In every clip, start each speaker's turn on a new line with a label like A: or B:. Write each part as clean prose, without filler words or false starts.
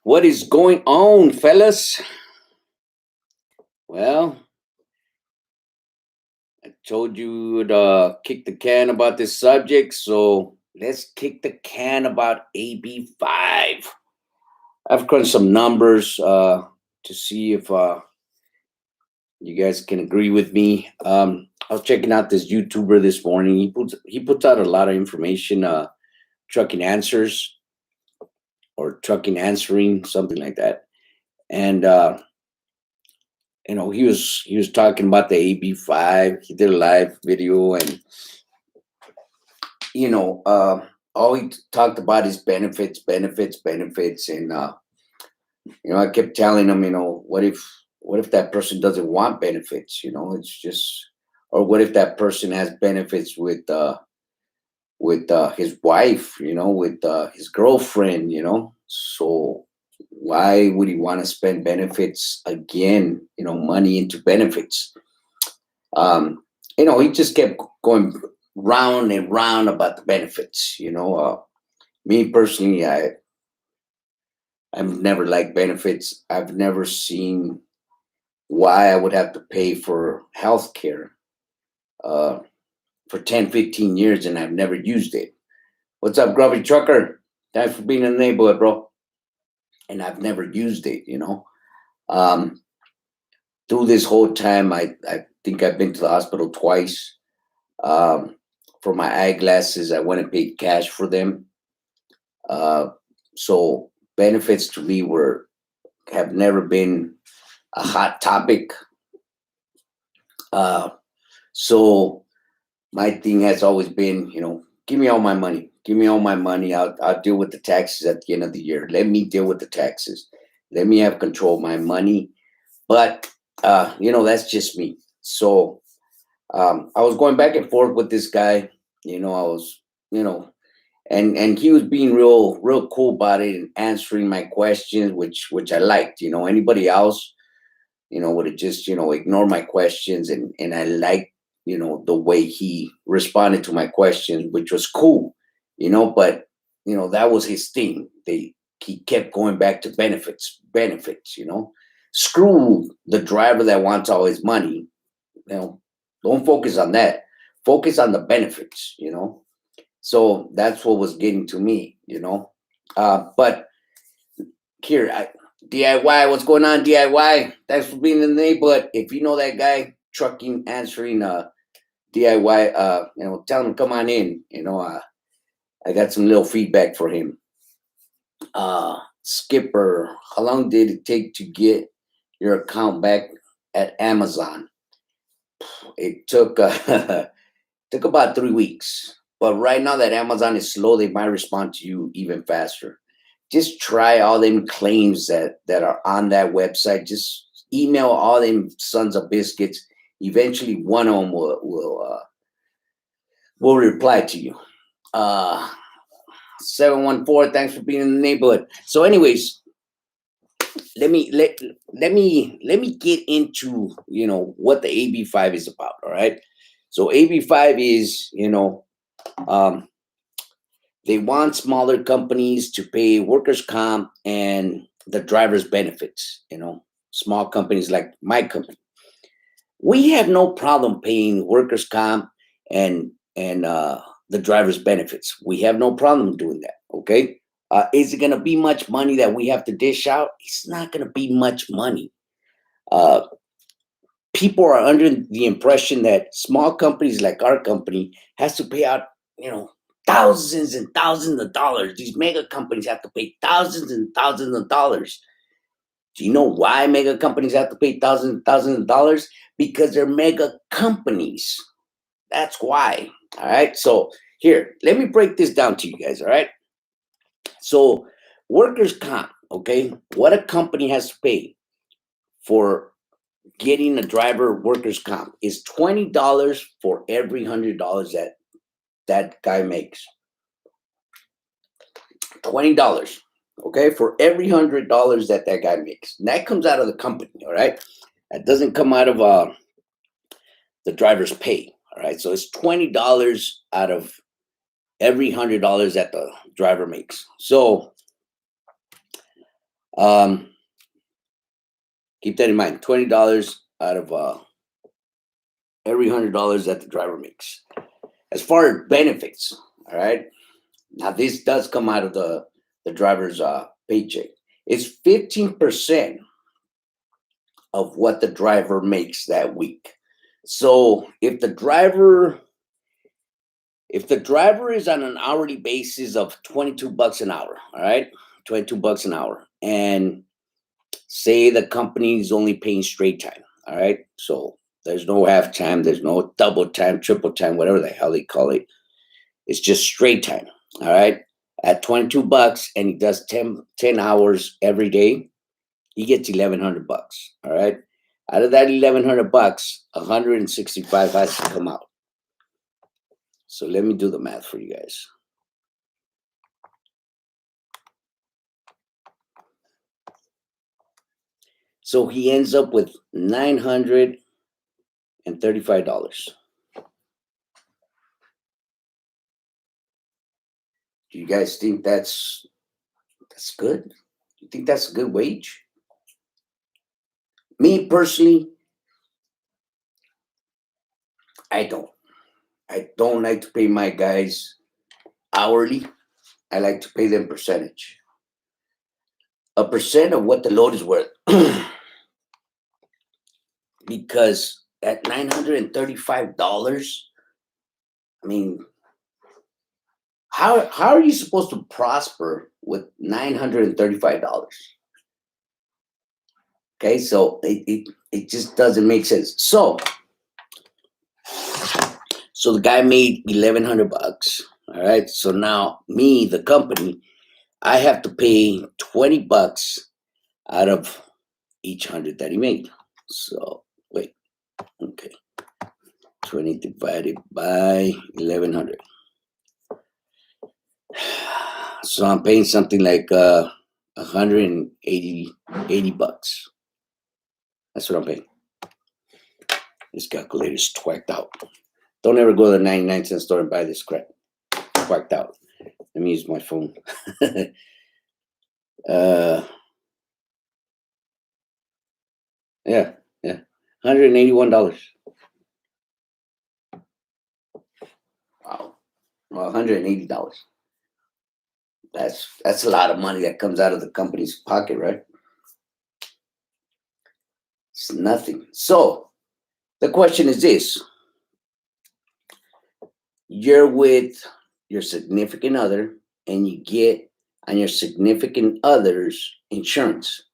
A: What is going on, fellas? Well, I told you to kick the can about this subject, so let's kick the can about AB5. I've crunched some numbers to see if you guys can agree with me. I was checking out this YouTuber this morning. He puts out a lot of information, trucking answers or trucking answering, something like that. And he was talking about the AB5. He did a live video, and you know, all he talked about is benefits, benefits, benefits, and I kept telling him, what if that person doesn't want benefits? It's just, or what if that person has benefits with his wife, with his girlfriend, so why would he want to spend benefits again, money into benefits? He just kept going round and round about the benefits. Me personally, I've never liked benefits. I've never seen why I would have to pay for health care uh, for 10, 15 years, and I've never used it. What's up, Grubby Trucker? Thanks for being in the neighborhood, bro. And I've never used it. Um, Through this whole time, I think I've been to the hospital twice. Um, for my eyeglasses, I went and paid cash for them. Uh, so benefits to me have never been a hot topic. Uh, so my thing has always been, give me all my money. Give me all my money. I'll deal with the taxes at the end of the year. Let me deal with the taxes. Let me have control of my money. But that's just me. So I was going back and forth with this guy. I was, and he was being real cool about it and answering my questions, which I liked. Anybody else, would have just ignored my questions, and I liked the way he responded to my questions, which was cool. But that was his thing. He kept going back to benefits, benefits. Screw the driver that wants all his money. Don't focus on that. Focus on the benefits. So that's what was getting to me. But here, DIY, what's going on, DIY? Thanks for being in the neighborhood. If you know that guy trucking, answering DIY, tell him come on in. I got some little feedback for him. Skipper, how long did it take to get your account back at Amazon? It took took about 3 weeks. But right now that Amazon is slow, they might respond to you even faster. Just try all them claims that are on that website. Just email all them sons of biscuits. Eventually, one of them will reply to you. 714. Thanks for being in the neighborhood. So, anyways, let me get into what the AB5 is about. All right. So AB5 is they want smaller companies to pay workers' comp and the driver's benefits. Small companies like my company, we have no problem paying workers' comp and the driver's benefits. We have no problem doing that. Okay. Is it going to be much money that we have to dish out? It's not going to be much money. Uh, People are under the impression that small companies like our company has to pay out, thousands and thousands of dollars. These mega companies have to pay thousands and thousands of dollars. Do you know why mega companies have to pay thousands and thousands of dollars? Because they're mega companies. That's why. All right. So here, let me break this down to you guys. All right. So workers' comp, okay, what a company has to pay for getting a driver workers' comp is $20 for every $100 that guy makes. $20, okay, for every $100 that guy makes. And that comes out of the company, all right? That doesn't come out of the driver's pay, all right? So it's $20 out of every $100 that the driver makes. So Keep that in mind. $20 out of every $100 that the driver makes. As far as benefits, all right. Now this does come out of the driver's paycheck. It's 15% of what the driver makes that week. So if the driver is on an hourly basis of $22 an hour, all right, $22 an hour, and say the company is only paying straight time, all right, so there's no half time, there's no double time, triple time, whatever the hell they call it. It's just straight time, all right. At $22, and he does 10 hours every day, he gets $1,100. All right. Out of that $1,100, $165 has to come out. So let me do the math for you guys. So he ends up with $935. Do you guys think that's good? Do you think that's a good wage? Me personally, I don't like to pay my guys hourly. I like to pay them percentage. A percent of what the load is worth. Because at $935, I mean, how are you supposed to prosper with $935? Okay, so it just doesn't make sense. So the guy made $1,100. All right, so now me, the company, I have to pay $20 out of each 100 that he made. So wait, okay, 20 divided by 1,100. So I'm paying something like $180. That's what I'm paying. This calculator's twacked out. Don't ever go to the 99-cent store and buy this crap. Twacked out. Let me use my phone. Yeah, $181. Wow. Well, $180. That's a lot of money that comes out of the company's pocket, right? It's nothing. So the question is this: you're with your significant other, and you get on your significant other's insurance,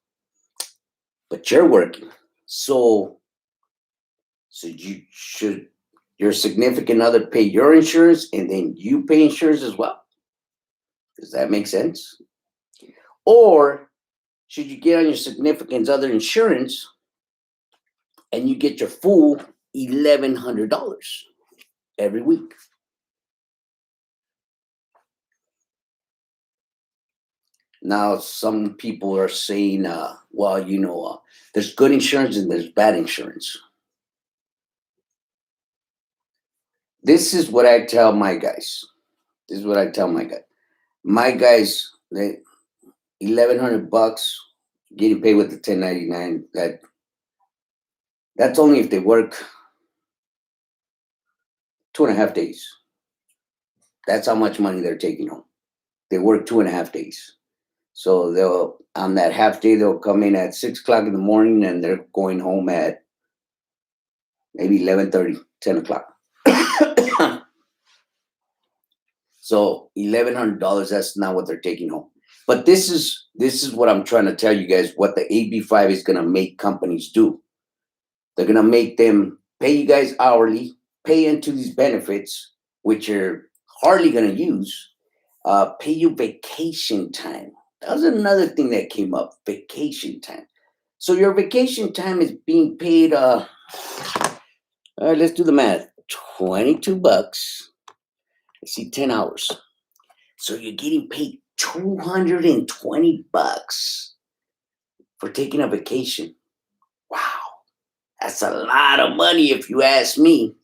A: but you're working. So you should your significant other pay your insurance, and then you pay insurance as well? Does that make sense? Or should you get on your significant other insurance and you get your full $1,100 every week? Now, some people are saying, well, there's good insurance and there's bad insurance. This is what I tell my guys. My guys, they $1,100 getting paid with the 1099. That's only if they work 2.5 days. That's how much money they're taking home. They work 2.5 days. So they'll, on that half day, they'll come in at 6 o'clock in the morning, and they're going home at maybe 11:30, 10 o'clock. So $1,100, that's not what they're taking home. But this is what I'm trying to tell you guys, what the AB5 is going to make companies do. They're going to make them pay you guys hourly, pay into these benefits, which you're hardly going to use, pay you vacation time. That was another thing that came up, vacation time. So your vacation time is being paid, all right, let's do the math. $22. Let's see, 10 hours. So you're getting paid $220 for taking a vacation. Wow. That's a lot of money if you ask me.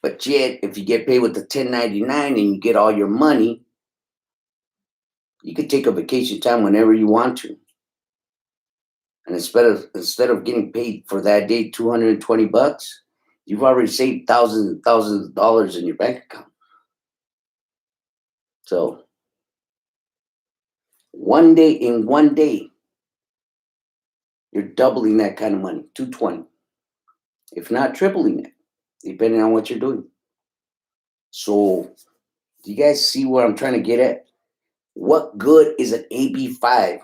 A: But yet, if you get paid with the 1099 and you get all your money, you could take a vacation time whenever you want to. And instead of getting paid for that day $220, you've already saved thousands and thousands of dollars in your bank account. So one day, you're doubling that kind of money, 220, if not tripling it, depending on what you're doing. So do you guys see where I'm trying to get at? What good is an AB5?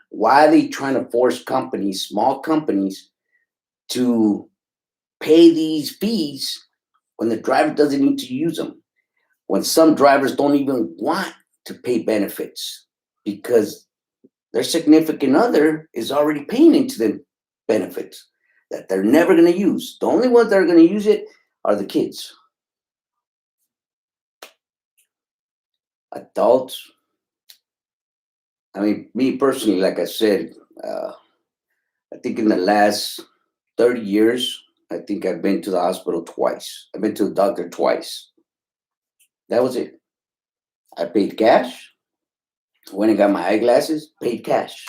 A: Why are they trying to force companies, small companies, to pay these fees when the driver doesn't need to use them? When some drivers don't even want to pay benefits because their significant other is already paying into the benefits that they're never going to use. The only ones that are going to use it are the kids. Adults, I mean, me personally, like I said, I think in the last 30 years, I think I've been to the hospital twice. I've been to the doctor twice. That was it. I paid cash. Went and got my eyeglasses, paid cash.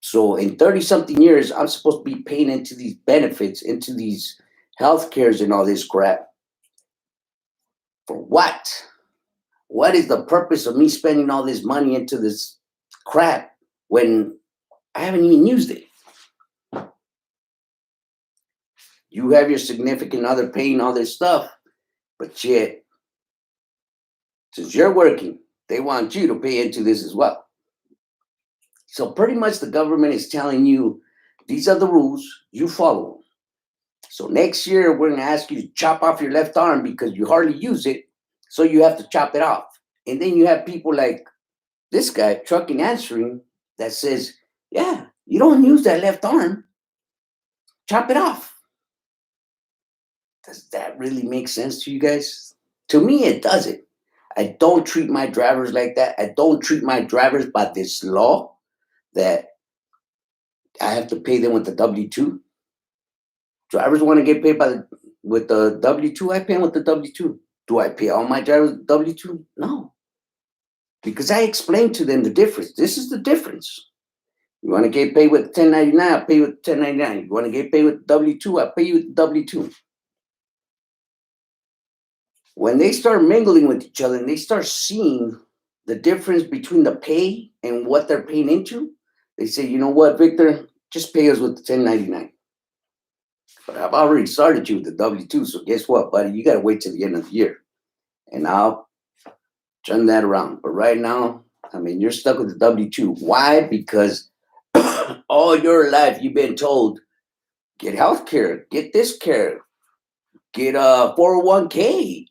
A: So in 30 something years, I'm supposed to be paying into these benefits, into these health cares and all this crap. For what? What is the purpose of me spending all this money into this crap when I haven't even used it? You have your significant other paying all this stuff, but yet, since you're working, they want you to pay into this as well. So pretty much the government is telling you, these are the rules, you follow them. So next year, we're going to ask you to chop off your left arm because you hardly use it, so you have to chop it off. And then you have people like this guy, Trucking Answering, that says, yeah, you don't use that left arm, chop it off. Does that really make sense to you guys? To me, it doesn't. I don't treat my drivers like that. I don't treat my drivers by this law that I have to pay them with the W-2. Drivers want to get paid with the W-2. I pay them with the W-2. Do I pay all my drivers W-2? No. Because I explained to them the difference. This is the difference. You want to get paid with 1099, I'll pay you with 1099. You want to get paid with W-2, I'll pay you with W-2. When they start mingling with each other and they start seeing the difference between the pay and what they're paying into, they say, you know what, Victor, just pay us with the 1099. But I've already started you with the W-2, so guess what, buddy? You got to wait till the end of the year. And I'll turn that around. But right now, I mean, you're stuck with the W-2. Why? Because all your life you've been told, get health care, get this care, get a 401k,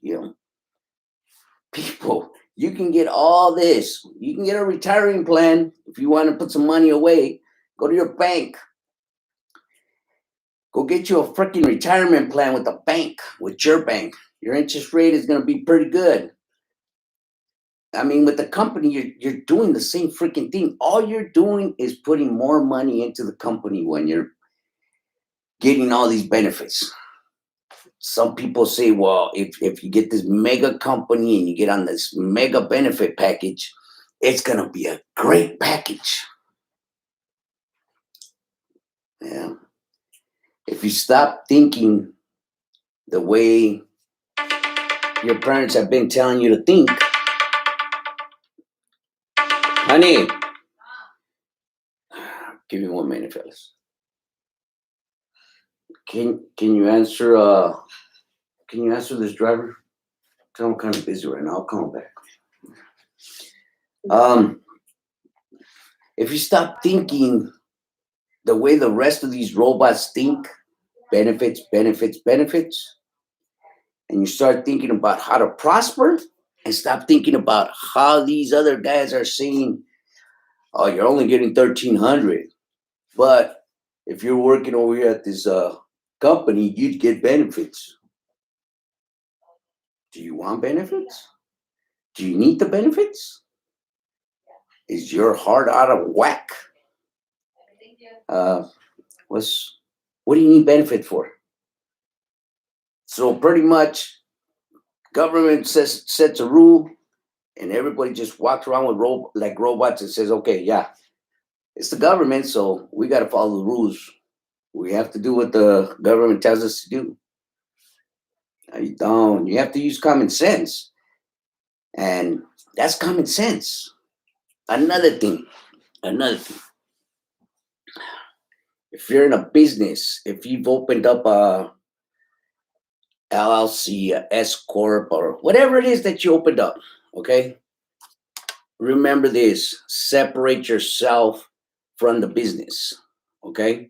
A: People, you can get all this. You can get a retiring plan if you want to put some money away. Go to your bank. Go get you a freaking retirement plan with the bank, with your bank. Your interest rate is going to be pretty good. I mean, with the company, you're doing the same freaking thing. All you're doing is putting more money into the company when you're getting all these benefits. Some people say, well, if you get this mega company and you get on this mega benefit package, it's going to be a great package. Yeah. If you stop thinking the way your parents have been telling you to think, honey, give me 1 minute, fellas. Can you answer this driver? Tell him I'm kind of busy right now. I'll call him back. If you stop thinking the way the rest of these robots think, benefits, and you start thinking about how to prosper and stop thinking about how these other guys are saying, oh, you're only getting 1,300. But if you're working over here at this company, you'd get benefits. Do you want benefits? Do you need the benefits? Is your heart out of whack? What do you need benefit for? So pretty much, government sets a rule, and everybody just walks around with like robots and says, okay, yeah, It's the government, so we got to follow the rules. We have to do what the government tells us to do. You don't. You have to use common sense, and that's common sense. Another thing. Another thing. If you're in a business, if you've opened up a LLC, a S corp, or whatever it is that you opened up, okay. Remember this: separate yourself from the business. Okay.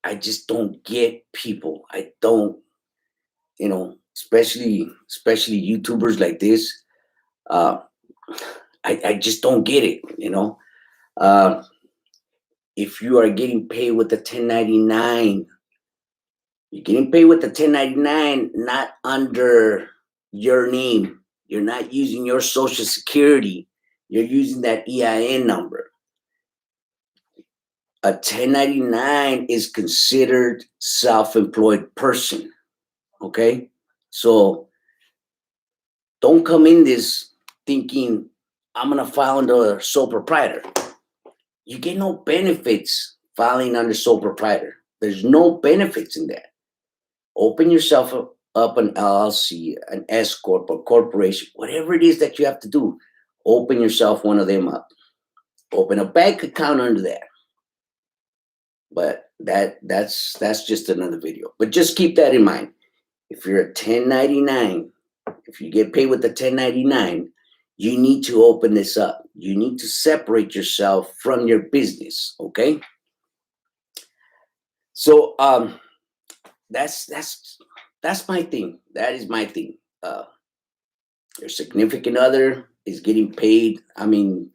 A: I just don't get people. I don't, especially YouTubers like this. Uh, I just don't get it. Uh, if you are getting paid with the 1099, you're getting paid with the 1099, not under your name. You're not using your social security. You're using that EIN number. A 1099 is considered self-employed person. Okay. So don't come in this thinking I'm going to file under sole proprietor. You get no benefits filing under sole proprietor. There's no benefits in that. Open yourself up an LLC, an S corp, a corporation, whatever it is that you have to do. Open yourself one of them up. Open a bank account under that. But that's just another video. But just keep that in mind. If you're a 1099, if you get paid with the 1099, you need to open this up. You need to separate yourself from your business, okay? So that's my thing. That is my thing. Your significant other is getting paid. I mean,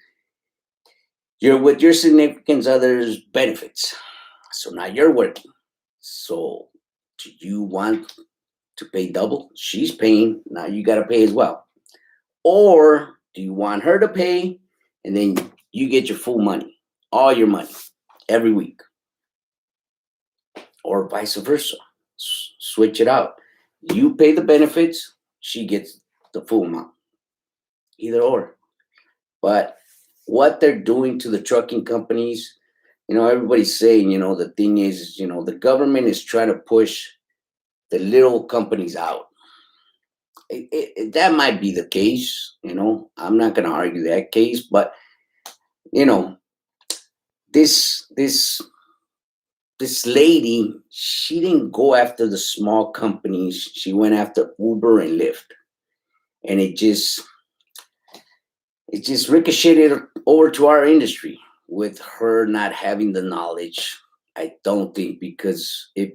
A: you're with your significant other's benefits. So now you're working. So do you want to pay double? She's paying. Now you got to pay as well. Or do you want her to pay and then you get your full money, all your money every week? Or vice versa. Switch it out. You pay the benefits, she gets the full amount. Either or. But what they're doing to the trucking companies, everybody's saying, the thing is, the government is trying to push the little companies out. That might be the case, I'm not going to argue that case, but this lady, she didn't go after the small companies. She went after Uber and Lyft, and it just ricocheted over to our industry with her not having the knowledge. I don't think, because if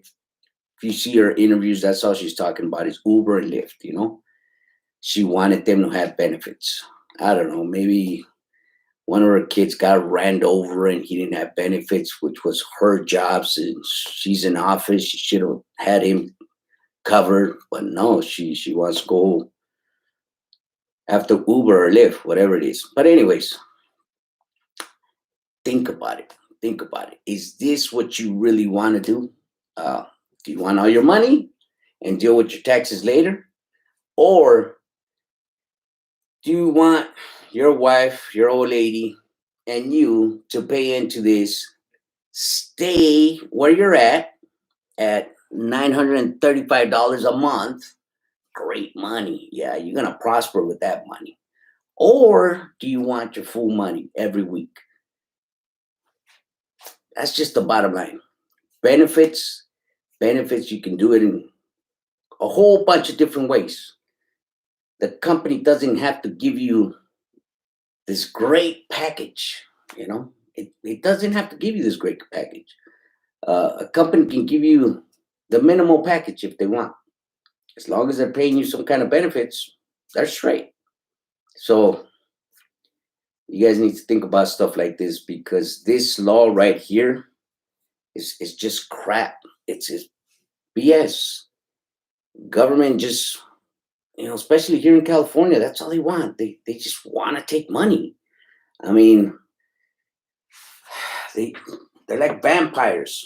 A: you see her interviews, that's all she's talking about is Uber and Lyft. She wanted them to have benefits. I don't know, maybe one of her kids got ran over and he didn't have benefits, which was her job. And she's in office. She should have had him covered. But no, she wants to go after Uber or Lyft, whatever it is. But anyways, think about it. Think about it. Is this what you really want to do? Do you want all your money and deal with your taxes later? Or do you want your wife, your old lady, and you to pay into this, stay where you're at $935 a month? Great money. Yeah, you're going to prosper with that money. Or do you want your full money every week? That's just the bottom line. Benefits, you can do it in a whole bunch of different ways. The company doesn't have to give you this great package, it doesn't have to give you this great package. A company can give you the minimal package if they want. As long as they're paying you some kind of benefits, they're straight. So you guys need to think about stuff like this, because this law right here is just crap. It's BS. Government just, especially here in California, that's all they want. They just want to take money. I mean, they're like vampires.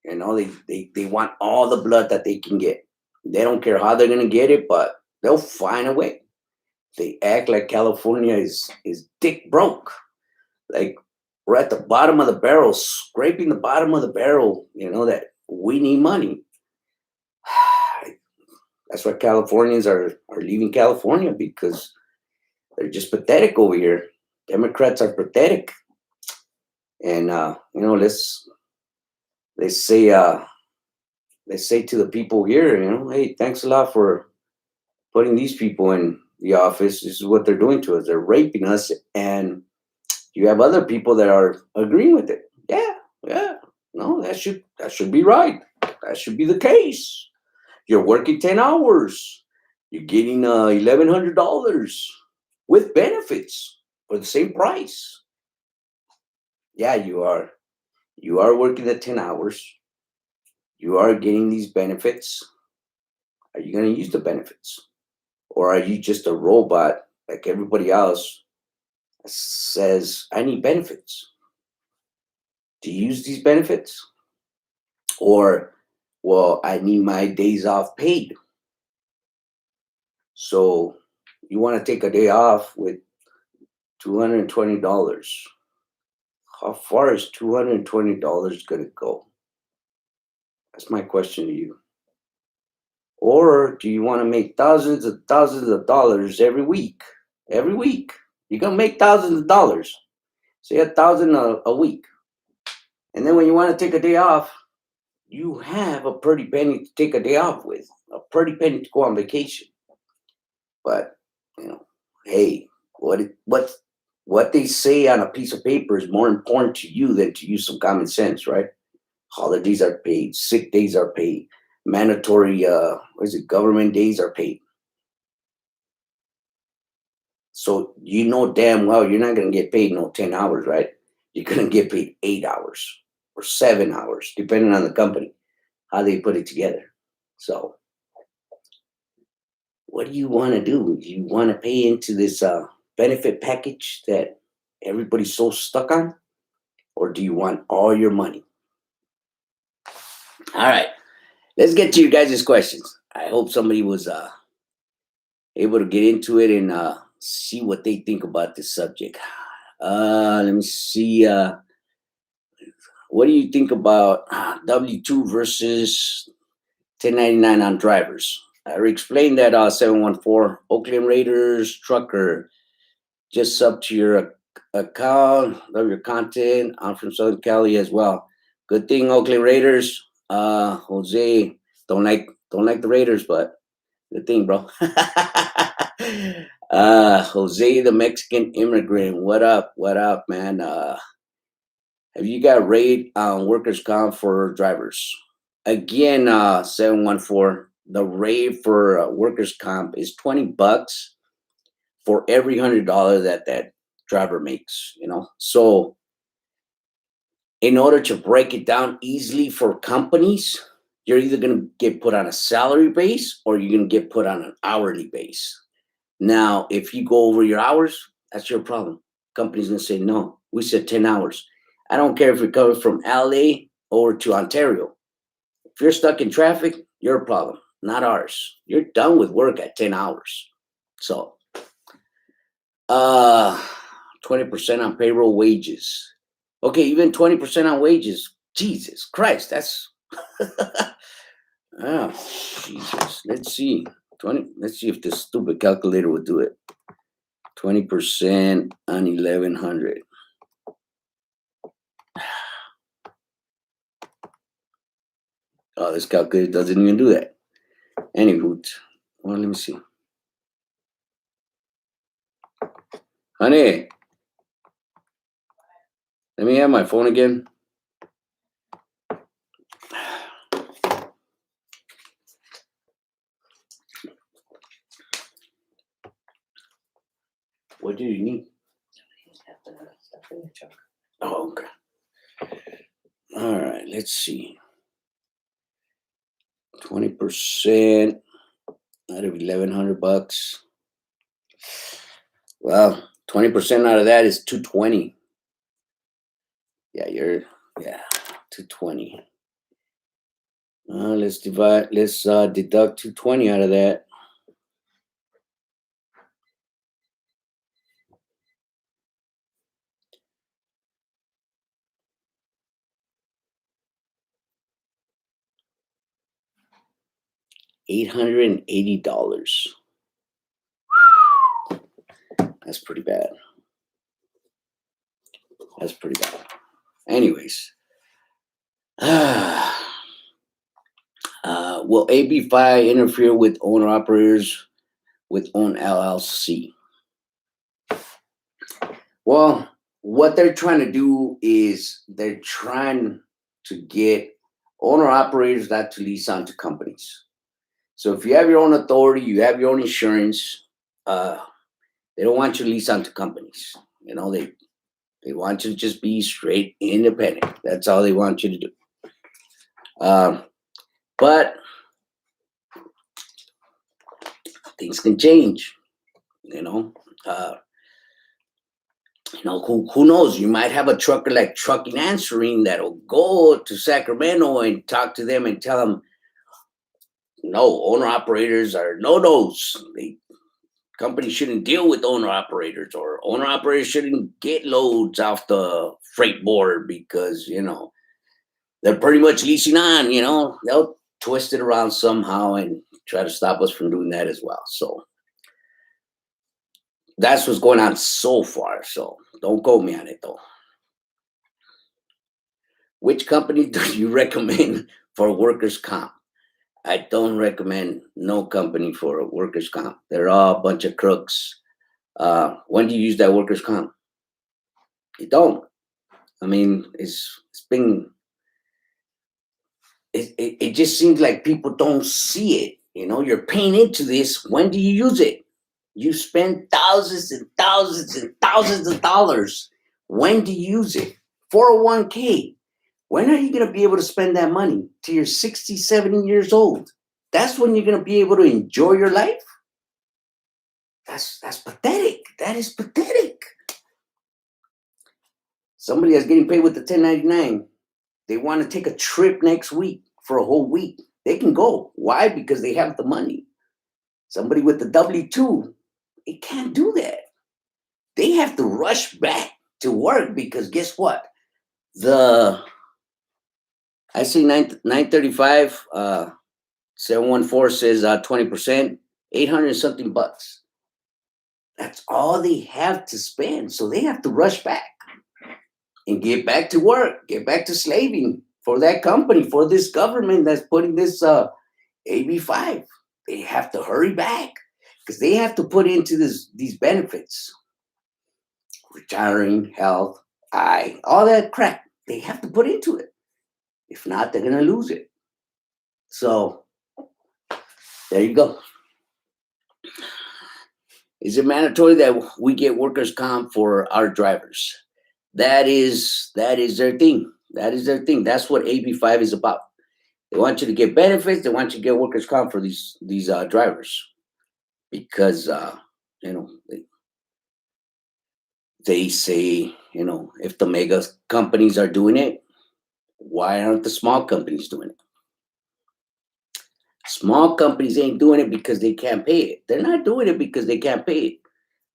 A: They want all the blood that they can get. They don't care how they're going to get it, but they'll find a way. they act like California is dick broke. Like we're at the bottom of the barrel, scraping the bottom of the barrel, that we need money. That's why Californians are leaving California, because they're just pathetic over here. Democrats are pathetic. And let's say let's say to the people here, hey, thanks a lot for putting these people in the office. This is what they're doing to us. They're raping us, and you have other people that are agreeing with it. Yeah, yeah. No, that should be right. That should be the case. You're working 10 hours. You're getting $1,100 with benefits for the same price. Yeah, you are. You are working the 10 hours. You are getting these benefits. Are you going to use the benefits? Or are you just a robot like everybody else says, I need benefits? To use these benefits? Or, well, I need my days off paid. So you want to take a day off with $220. How far is $220 going to go? That's my question to you. Or do you want to make thousands of dollars every week? Every week. You're going to make thousands of dollars. Say 1,000 a week. And then when you want to take a day off, you have a pretty penny to take a day off with, a pretty penny to go on vacation. But, hey, what they say on a piece of paper is more important to you than to use some common sense, right? Holidays are paid, sick days are paid, mandatory government days are paid. So damn well you're not going to get paid no 10 hours, right? You're going to get paid 8 hours or 7 hours, depending on the company, how they put it together. So what do you want to do? Do you want to pay into this benefit package that everybody's so stuck on? Or do you want all your money? All right, let's get to your guys' questions. I hope somebody was able to get into it and see what they think about this subject. Let me see. What do you think about W-2 versus 1099 on drivers? I already explained that 714 Oakland Raiders trucker, just sub to your account, love your content. I'm from Southern Cali as well. Good thing Oakland Raiders. Jose don't like the Raiders, but good thing, bro. Jose the Mexican immigrant. What up? What up, man? Have you got rate on workers' comp for drivers? Again, 714. The rate for workers' comp is $20 for every $100 that driver makes. So in order to break it down easily for companies, you're either going to get put on a salary base or you're going to get put on an hourly base. Now, if you go over your hours, that's your problem. Company's going to say, no, we said 10 hours. I don't care if you're coming from LA over to Ontario. If you're stuck in traffic, your problem, not ours. You're done with work at 10 hours. So, 20% on payroll wages. Okay, even 20% on wages. Jesus Christ, that's oh Jesus. Let's see. Let's see if this stupid calculator would do it. 20% on 1,100. Oh, this calculator doesn't even do that. Anywho, well, let me see. Honey, let me have my phone again. What do you need? Oh, okay. All right, let's see. 20% out of $1,100. Well, 20% out of that is $220. Yeah, 220. Let's deduct 220 out of that. $880. That's pretty bad. That's pretty bad. Anyways, will AB5 interfere with owner operators with Own Llc? Well, what they're trying to do is they're trying to get owner operators not to lease onto companies. So if you have your own authority, you have your own insurance, they don't want you to lease onto companies. You know, they want you to just be straight independent. That's all they want you to do. But things can change. Who knows? You might have a trucker like Trucking Answering that'll go to Sacramento and talk to them and tell them, no, owner operators are no-nos. Companies shouldn't deal with owner operators, or owner operators shouldn't get loads off the freight board because, they're pretty much leasing on, they'll twist it around somehow and try to stop us from doing that as well. So that's what's going on so far. So don't quote me on it though. Which company do you recommend for workers' comp? I don't recommend no company for workers' comp. They're all a bunch of crooks. When do you use that workers' comp? You don't. I mean, it's been. It just seems like people don't see it. You're paying into this. When do you use it? You spend thousands and thousands and thousands of dollars. When do you use it? 401k. When are you going to be able to spend that money? Till you're 60, 70 years old. That's when you're going to be able to enjoy your life? That's pathetic. That is pathetic. Somebody that's getting paid with the 1099, they want to take a trip next week for a whole week. They can go. Why? Because they have the money. Somebody with the W-2, they can't do that. They have to rush back to work because guess what? I see 935, 714 says 20%, 800 something bucks. That's all they have to spend. So they have to rush back and get back to work, get back to slaving for that company, for this government that's putting this AB5. They have to hurry back because they have to put into these benefits. Retiring, health, all that crap. They have to put into it. If not, they're going to lose it. So there you go. Is it mandatory that we get workers' comp for our drivers? That is their thing. That is their thing. That's what AB5 is about. They want you to get benefits. They want you to get workers' comp for these drivers because they say, if the mega companies are doing it, why aren't the small companies doing it? Small companies ain't doing it because they can't pay it. They're not doing it because they can't pay it.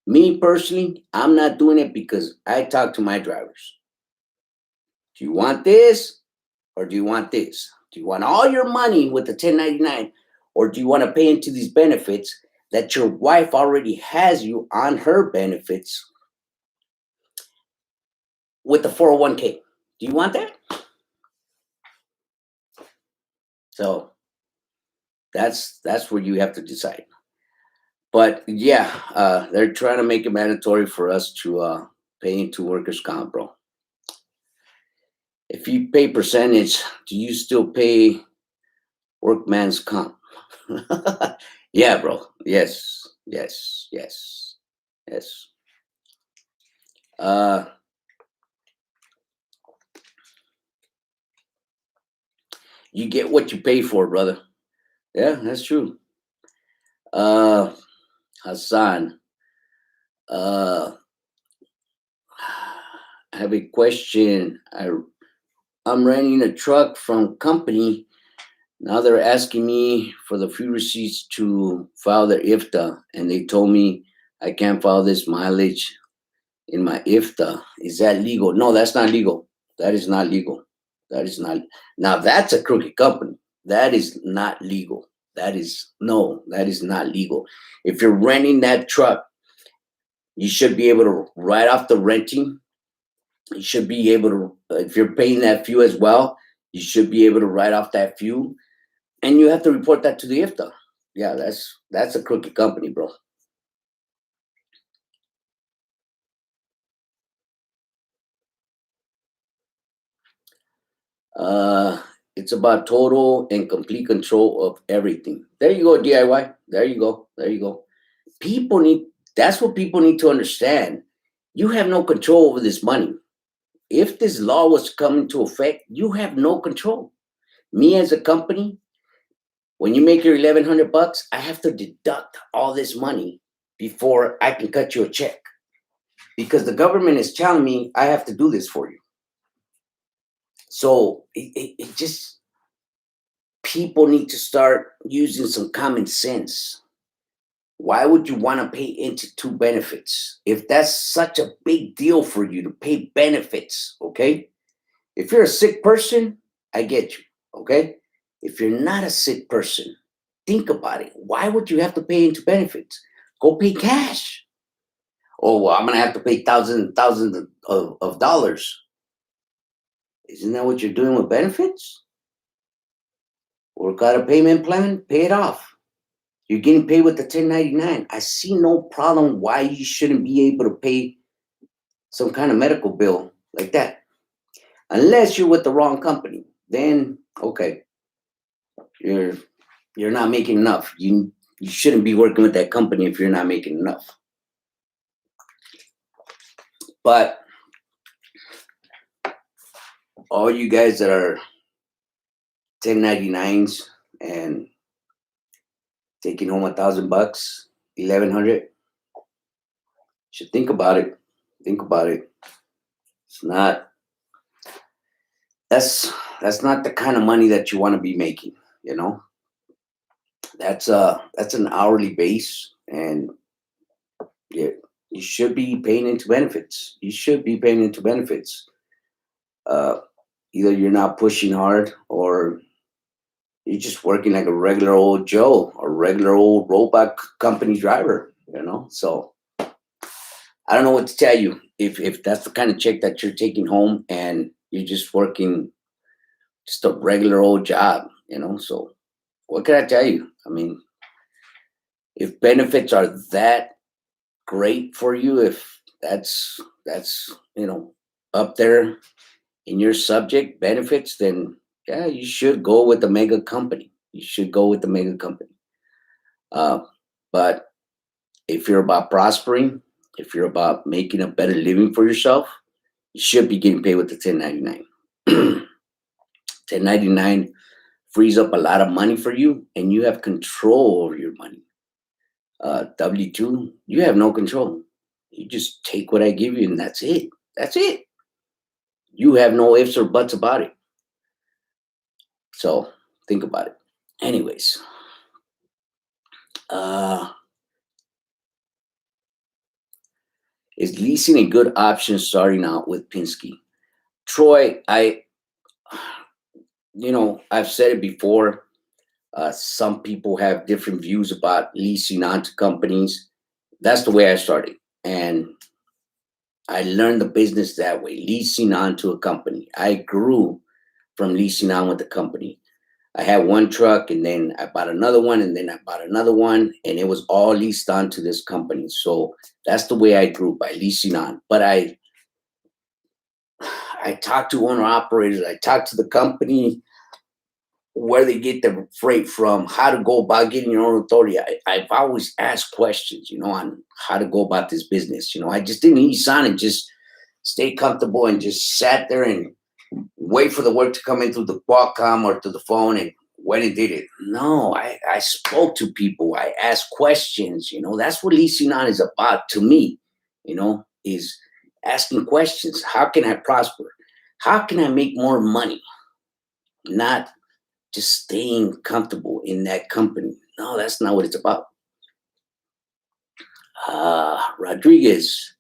A: Me personally, I'm not doing it because I talk to my drivers. Do you want this or do you want this? Do you want all your money with the 1099 or do you want to pay into these benefits that your wife already has you on her benefits with the 401k? Do you want that? So that's where you have to decide. But yeah, they're trying to make it mandatory for us to pay into workers' comp, bro. If you pay percentage, do you still pay workman's comp? Yeah, bro. Yes. You get what you pay for, brother. Yeah, that's true. Hassan, I have a question. I'm renting a truck from company. Now they're asking me for the few receipts to file their IFTA, and they told me I can't file this mileage in my IFTA. Is that legal? No, that's not legal. That is not legal. That is not. Now that's a crooked company. That is not legal. That is not legal. If you're renting that truck, you should be able to write off the renting. You should be able to, if you're paying that fuel as well, you should be able to write off that fuel, and you have to report that to the IFTA. Yeah, that's a crooked company, bro. Uh, it's about total and complete control of everything. There you go, DIY. There you go. There you go. People need, that's what people need to understand. You have no control over this money. If this law was to come into effect, you have no control. Me as a company, when you make your 1,100 bucks, I have to deduct all this money before I can cut you a check, because the government is telling me I have to do this for you. So it just, people need to start using some common sense. Why would you want to pay into two benefits if that's such a big deal for you to pay benefits? Okay. If you're a sick person, I get you. Okay. If you're not a sick person, think about it. Why would you have to pay into benefits? Go pay cash. Oh, well, I'm going to have to pay thousands and thousands of dollars. Isn't that what you're doing with benefits? Work out a payment plan, pay it off. You're getting paid with the 1099. I see no problem why you shouldn't be able to pay some kind of medical bill like that. Unless you're with the wrong company. Then, okay, you're not making enough. You shouldn't be working with that company if you're not making enough. But all you guys that are 1099s and taking home $1,000, 1,100, should think about it. Think about it. It's not. That's not the kind of money that you want to be making. You know, that's an hourly base, and you should be paying into benefits. You should be paying into benefits. Uh, Either you're not pushing hard, or you're just working like a regular old Joe, or regular old robot company driver. You know, so I don't know what to tell you. If that's the kind of check that you're taking home, and you're just working just a regular old job, you know. So what can I tell you? I mean, if benefits are that great for you, if that's up there in your subject benefits, then yeah, you should go with the mega company. You should go with the mega company. Uh, but if you're about prospering, if you're about making a better living for yourself, you should be getting paid with the 1099. 1099 frees up a lot of money for you, and you have control over your money. W2, you have no control. You just take what I give you, and that's it. That's it. You have no ifs or buts about it. So think about it. Anyways, uh, is leasing a good option starting out with Pinsky? Troy, I've said it before. Some people have different views about leasing onto companies. That's the way I started. And I learned the business that way, leasing onto a company. I grew from leasing on with the company. I had one truck, and then I bought another one, and then I bought another one, and it was all leased on to this company. So that's the way I grew, by leasing on. But I talked to owner operators. I talked to the company, where they get the freight from, how to go about getting your own authority. I've always asked questions, on how to go about this business. I just didn't lease on and just stay comfortable and just sat there and wait for the work to come in through the Qualcomm or through the phone and went and did it. No, I spoke to people. I asked questions. That's what leasing on is about to me, is asking questions. How can I prosper? How can I make more money? Not just staying comfortable in that company. No, that's not what it's about. Rodriguez,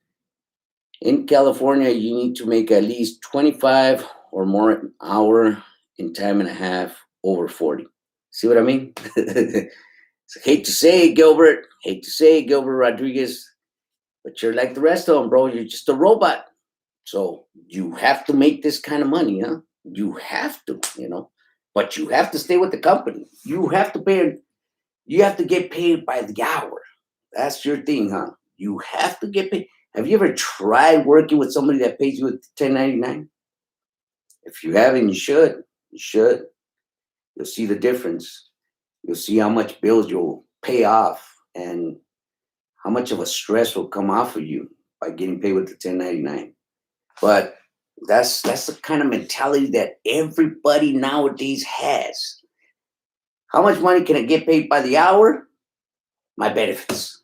A: in California, you need to make at least 25 or more an hour in time and a half over 40. See what I mean? Hate to say it, Gilbert. Hate to say it, Gilbert Rodriguez. But you're like the rest of them, bro. You're just a robot. So you have to make this kind of money, huh? You have to. But you have to stay with the company. You have to pay. You have to get paid by the hour. That's your thing, huh? You have to get paid. Have you ever tried working with somebody that pays you with 1099? If you haven't, you should. You should. You'll see the difference. You'll see how much bills you'll pay off and how much of a stress will come off of you by getting paid with the 1099. But that's the kind of mentality that everybody nowadays has. How much money can I get paid by the hour? My benefits,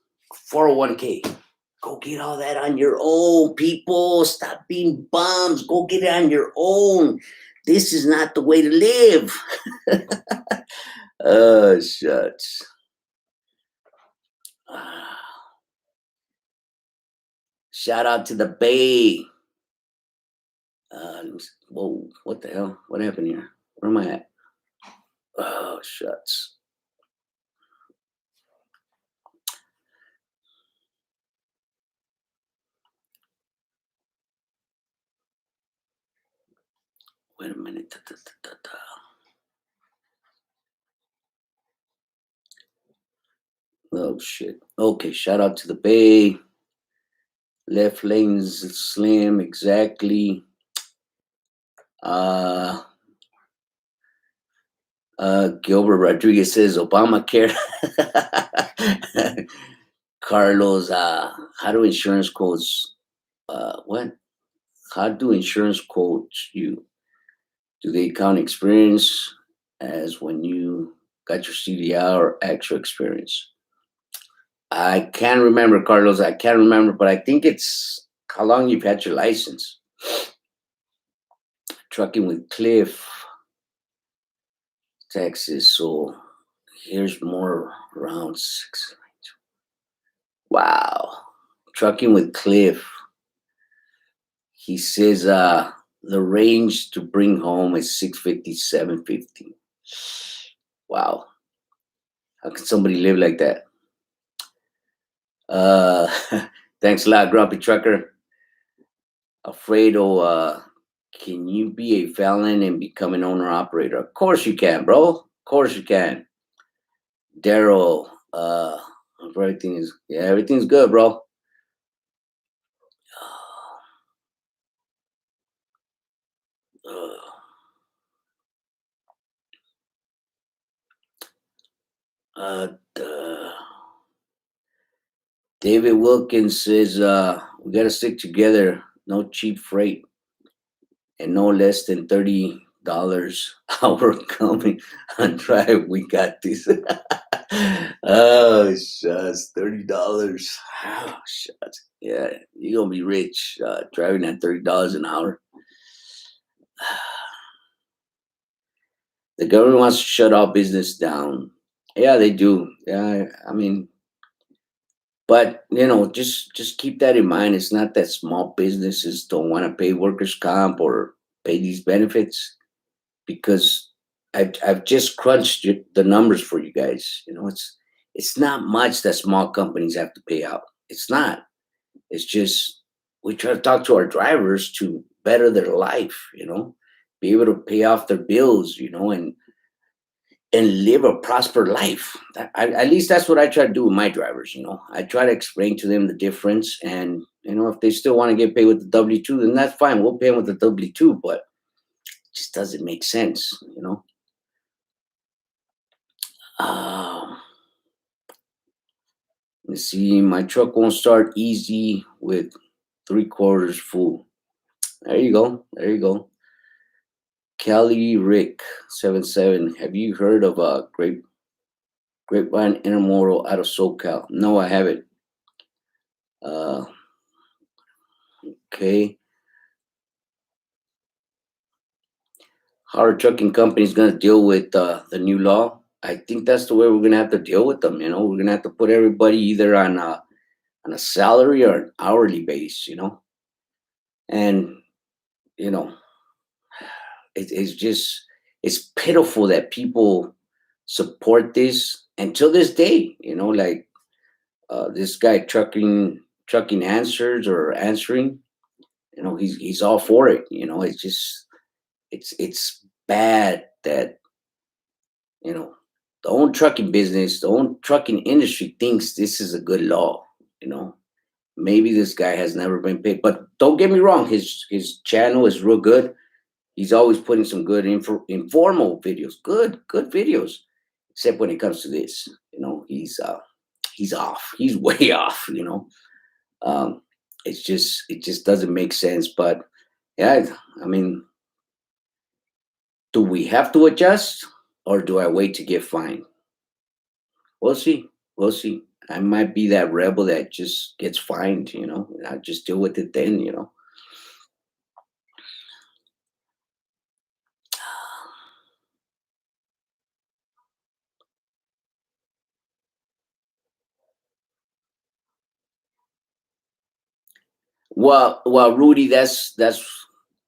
A: 401k. Go get all that on your own, people. Stop being bums. Go get it on your own. This is not the way to live. Oh, shucks. Shout out to the Bay. Whoa, what the hell? What happened here? Where am I at? Oh, shucks. Wait a minute. Oh, shit. Okay, shout out to the Bay. Left lanes slim, exactly. Gilbert Rodriguez says Obamacare. Carlos, how do insurance quotes? What? How do insurance quotes you? Do they count experience as when you got your CDL or actual experience? I can't remember, Carlos. I can't remember, but I think it's how long you've had your license. Trucking with Cliff, Texas. So here's more around 6. Wow. Trucking with Cliff. He says the range to bring home is 650, 750. Wow. How can somebody live like that? Uh thanks a lot, Grumpy Trucker. Alfredo, can you be a felon and become an owner operator? Of course you can, bro. Of course you can. Daryl, everything's good, bro. David Wilkins says we gotta stick together. No cheap freight and no less than $30 hour coming on drive. We got this. Oh shucks, $30. Oh shucks. Yeah, you're gonna be rich driving at $30 an hour. The government wants to shut all business down. Yeah, they do. Yeah, I mean, but just keep that in mind. It's not that small businesses don't want to pay workers' comp or pay these benefits because I've just crunched the numbers for you guys. It's not much that small companies have to pay out. It's not. It's just we try to talk to our drivers to better their life. Be able to pay off their bills. And live a prosper life. At least that's what I try to do with my drivers. I try to explain to them the difference, and if they still want to get paid with the W-2, then that's fine. We'll pay them with the W-2, but it just doesn't make sense. Uh, let's see. My truck won't start easy with 3/4 full. There you go. There you go. Kelly Rick 77. Have you heard of a Grapevine Intermodal out of SoCal? No, I haven't. Okay. How are trucking companies going to deal with the new law? I think that's the way we're going to have to deal with them. We're going to have to put everybody either on a salary or an hourly base. And you know, it's pitiful that people support this. And till this day, like this guy trucking answers or answering, he's all for it. It's just it's bad that you know the own trucking business, the own trucking industry thinks this is a good law. You know, maybe this guy has never been paid, but don't get me wrong, his channel is real good. He's always putting some good informal videos, good videos. Except when it comes to this, he's off. He's way off. Um, it just doesn't make sense. But yeah, I mean, do we have to adjust, or do I wait to get fined? We'll see. We'll see. I might be that rebel that just gets fined. And I just deal with it then. Well, Rudy, that's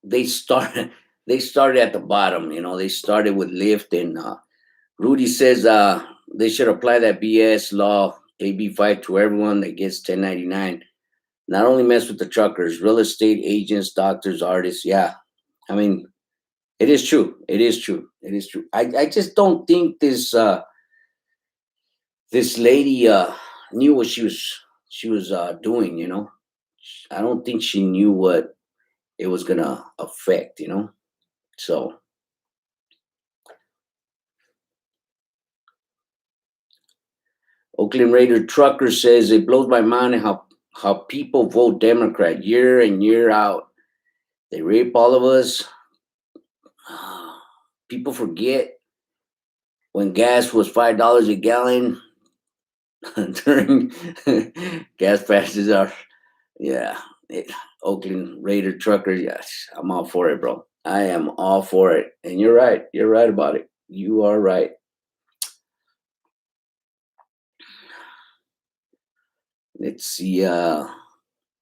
A: they started they started at the bottom. They started with Lyft, and Rudy says they should apply that BS law AB5 to everyone that gets 1099. Not only mess with the truckers, real estate agents, doctors, artists. Yeah, I mean, it is true. It is true. It is true. I just don't think this lady knew what she was doing. I don't think she knew what it was gonna affect. So Oakland Raider trucker says it blows my mind how people vote Democrat year in year out. They rape all of us. People forget when gas was $5 a gallon during gas prices are. Yeah, Oakland Raider trucker. Yes, I'm all for it, bro. I am all for it. And you're right. You're right about it. You are right. Let's see. There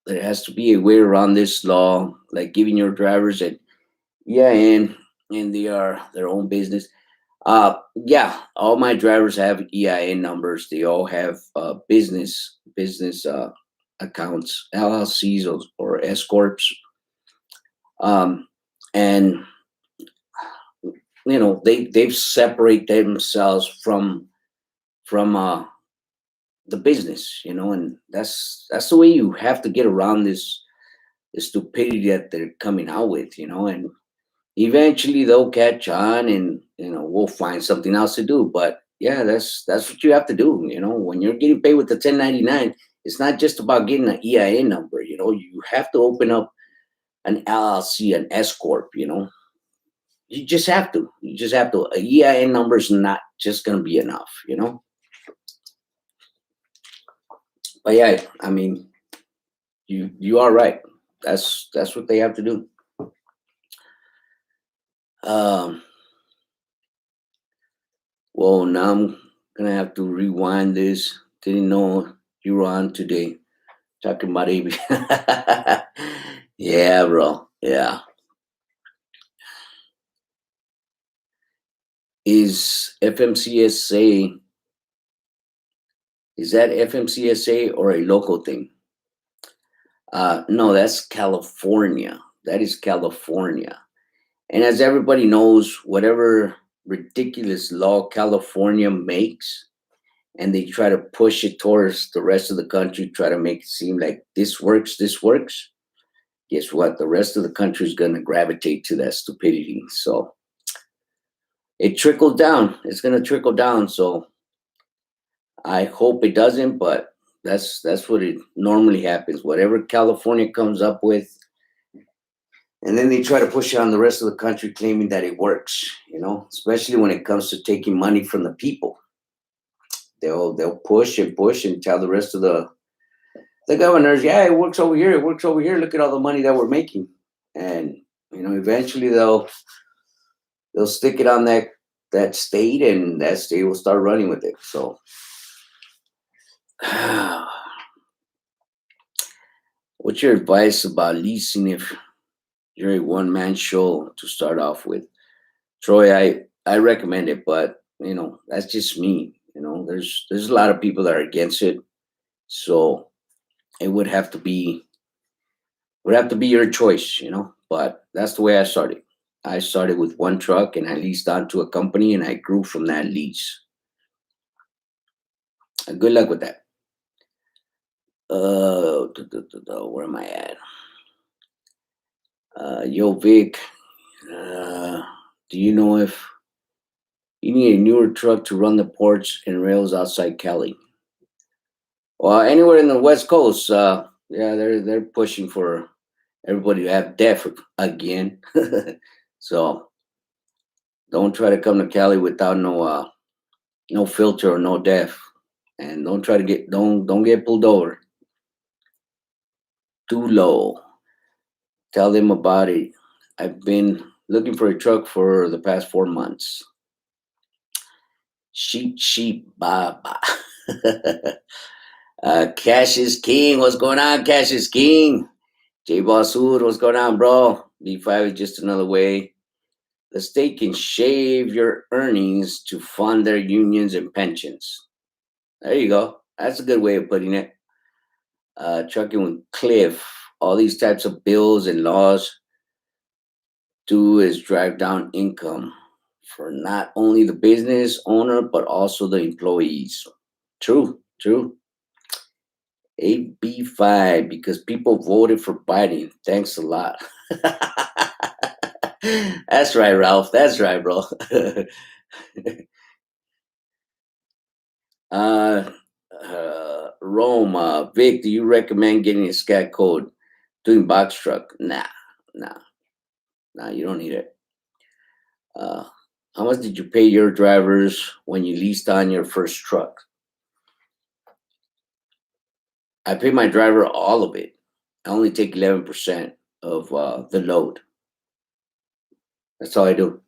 A: has to be a way around this law, like giving your drivers an EIN they are their own business. Yeah, all my drivers have EIN numbers. They all have business accounts, LLCs or S corps. Um, and they've separate themselves from the business. And that's the way you have to get around the stupidity that they're coming out with. And eventually they'll catch on, and we'll find something else to do. But yeah, that's what you have to do. When you're getting paid with the 1099, it's not just about getting an EIN number. You have to open up an LLC, an S corp. You just have to a EIN number is not just going to be enough. But yeah, I mean, you are right. That's what they have to do. um Well, now I'm gonna have to rewind this. Didn't know you were on today talking about AB. Yeah, bro. Yeah. Is FMCSA is that FMCSA or a local thing? No, that's California. That is California. And as everybody knows, whatever ridiculous law California makes, and they try to push it towards the rest of the country, try to make it seem like this works. Guess what? The rest of the country is going to gravitate to that stupidity. So it trickles down. It's going to trickle down. So I hope it doesn't, but that's what it normally happens. Whatever California comes up with, and then they try to push it on the rest of the country, claiming that it works. Especially when it comes to taking money from the people. They'll push and push and tell the rest of the governors, yeah, it works over here. It works over here. Look at all the money that we're making. And eventually they'll stick it on that state, and that state will start running with it. So what's your advice about leasing if you're a one-man show to start off with? Troy, I recommend it, but that's just me. There's a lot of people that are against it. So it would have to be your choice. But that's the way I started. I started with one truck and I leased onto a company and I grew from that lease. Good luck with that. Where am I at? Yo, Vic, uh, do you know if you need a newer truck to run the ports and rails outside Cali? Well, anywhere in the West Coast, yeah, they're pushing for everybody to have DEF again. So don't try to come to Cali without no filter or no DEF, and don't try to don't get pulled over too low. Tell them about it. I've been looking for a truck for the past 4 months. Sheep, baba. Cash is king. What's going on, Cash is king? J Bosswood, what's going on, bro? B5 is just another way the state can shave your earnings to fund their unions and pensions. There you go. That's a good way of putting it. Trucking with Cliff, all these types of bills and laws do is drive down income for not only the business owner but also the employees. True, true. AB5 because people voted for Biden. Thanks a lot. That's right, Ralph. That's right, bro. uh, Rome, Vic, do you recommend getting a scat code doing box truck? Nah, nah. You don't need it. Uh, how much did you pay your drivers when you leased on your first truck? I pay my driver all of it. I only take 11% of the load. That's all I do.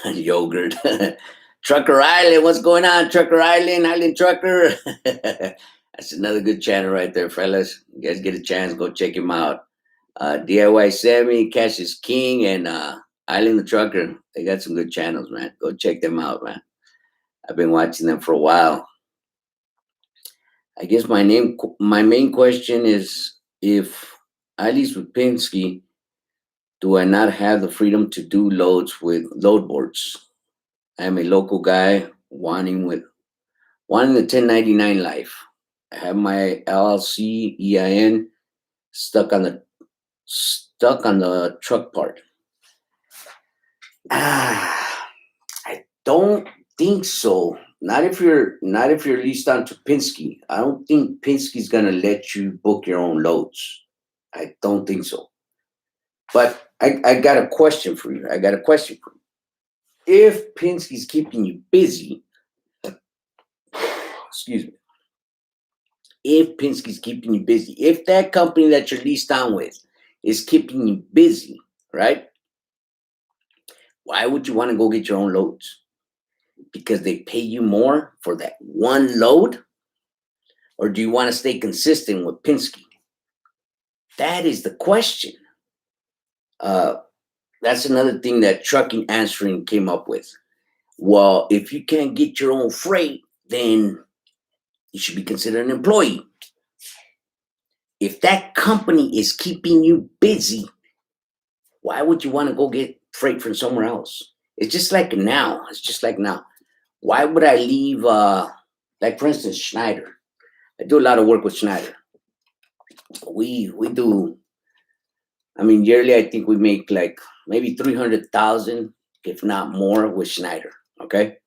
A: Yogurt. Trucker Island, what's going on? Trucker Island, Island Trucker. That's another good channel right there, fellas. You guys get a chance, go check him out. DIY Sammy, Cash is King, and Island the Trucker. They got some good channels, man. Go check them out, man. I've been watching them for a while. I guess my main question is if I lease with Penske, do I not have the freedom to do loads with load boards? I'm a local guy wanting the 1099 life. I have my LLC EIN stuck on the truck part. I don't think so. Not if you're leased on to Penske. I don't think Penske's gonna let you book your own loads. I don't think so. But I got a question for you. If Penske's keeping you busy, excuse me. If Penske's keeping you busy, if that company that you're leased on with is keeping you busy, right? Why would you want to go get your own loads? Because they pay you more for that one load? Or do you want to stay consistent with Penske? That is the question. That's another thing that Trucking Answering came up with. Well, if you can't get your own freight, then you should be considered an employee. If that company is keeping you busy, why would you want to go get freight from somewhere else? It's just like now. Why would I leave, like for instance, Schneider? I do a lot of work with Schneider. We do. I mean, yearly, I think we make like maybe 300,000, if not more, with Schneider. Okay,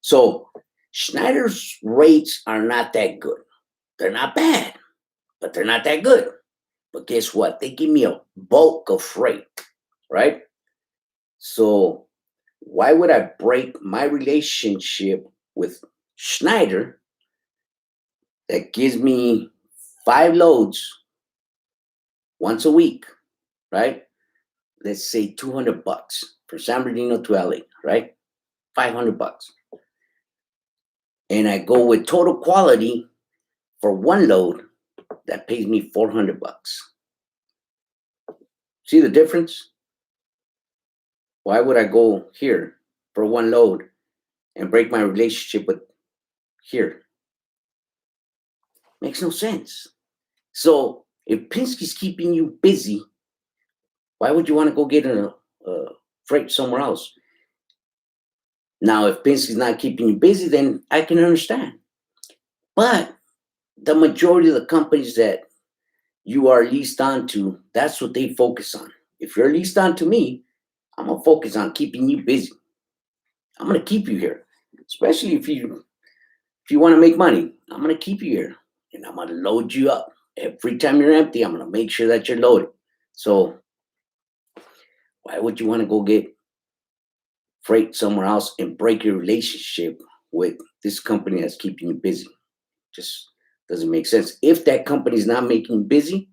A: so Schneider's rates are not that good. They're not bad, but they're not that good. But guess what? They give me a bulk of freight, right? So why would I break my relationship with Schneider that gives me 5 loads once a week, right? Let's say $200 for San Bernardino to LA, right? $500. And I go with Total Quality for one load that pays me $400. See the difference? Why would I go here for one load and break my relationship with here? Makes no sense. So if Pinsky's keeping you busy, why would you want to go get a freight somewhere else? Now, if Pinsky's not keeping you busy, then I can understand. But the majority of the companies that you are leased onto, that's what they focus on. If you're leased onto me, I'm gonna focus on keeping you busy. I'm gonna keep you here, especially if you want to make money. I'm gonna keep you here, and I'm gonna load you up every time you're empty. I'm gonna make sure that you're loaded. So why would you want to go get freight somewhere else and break your relationship with this company that's keeping you busy? Just doesn't make sense. If that company's not making you busy,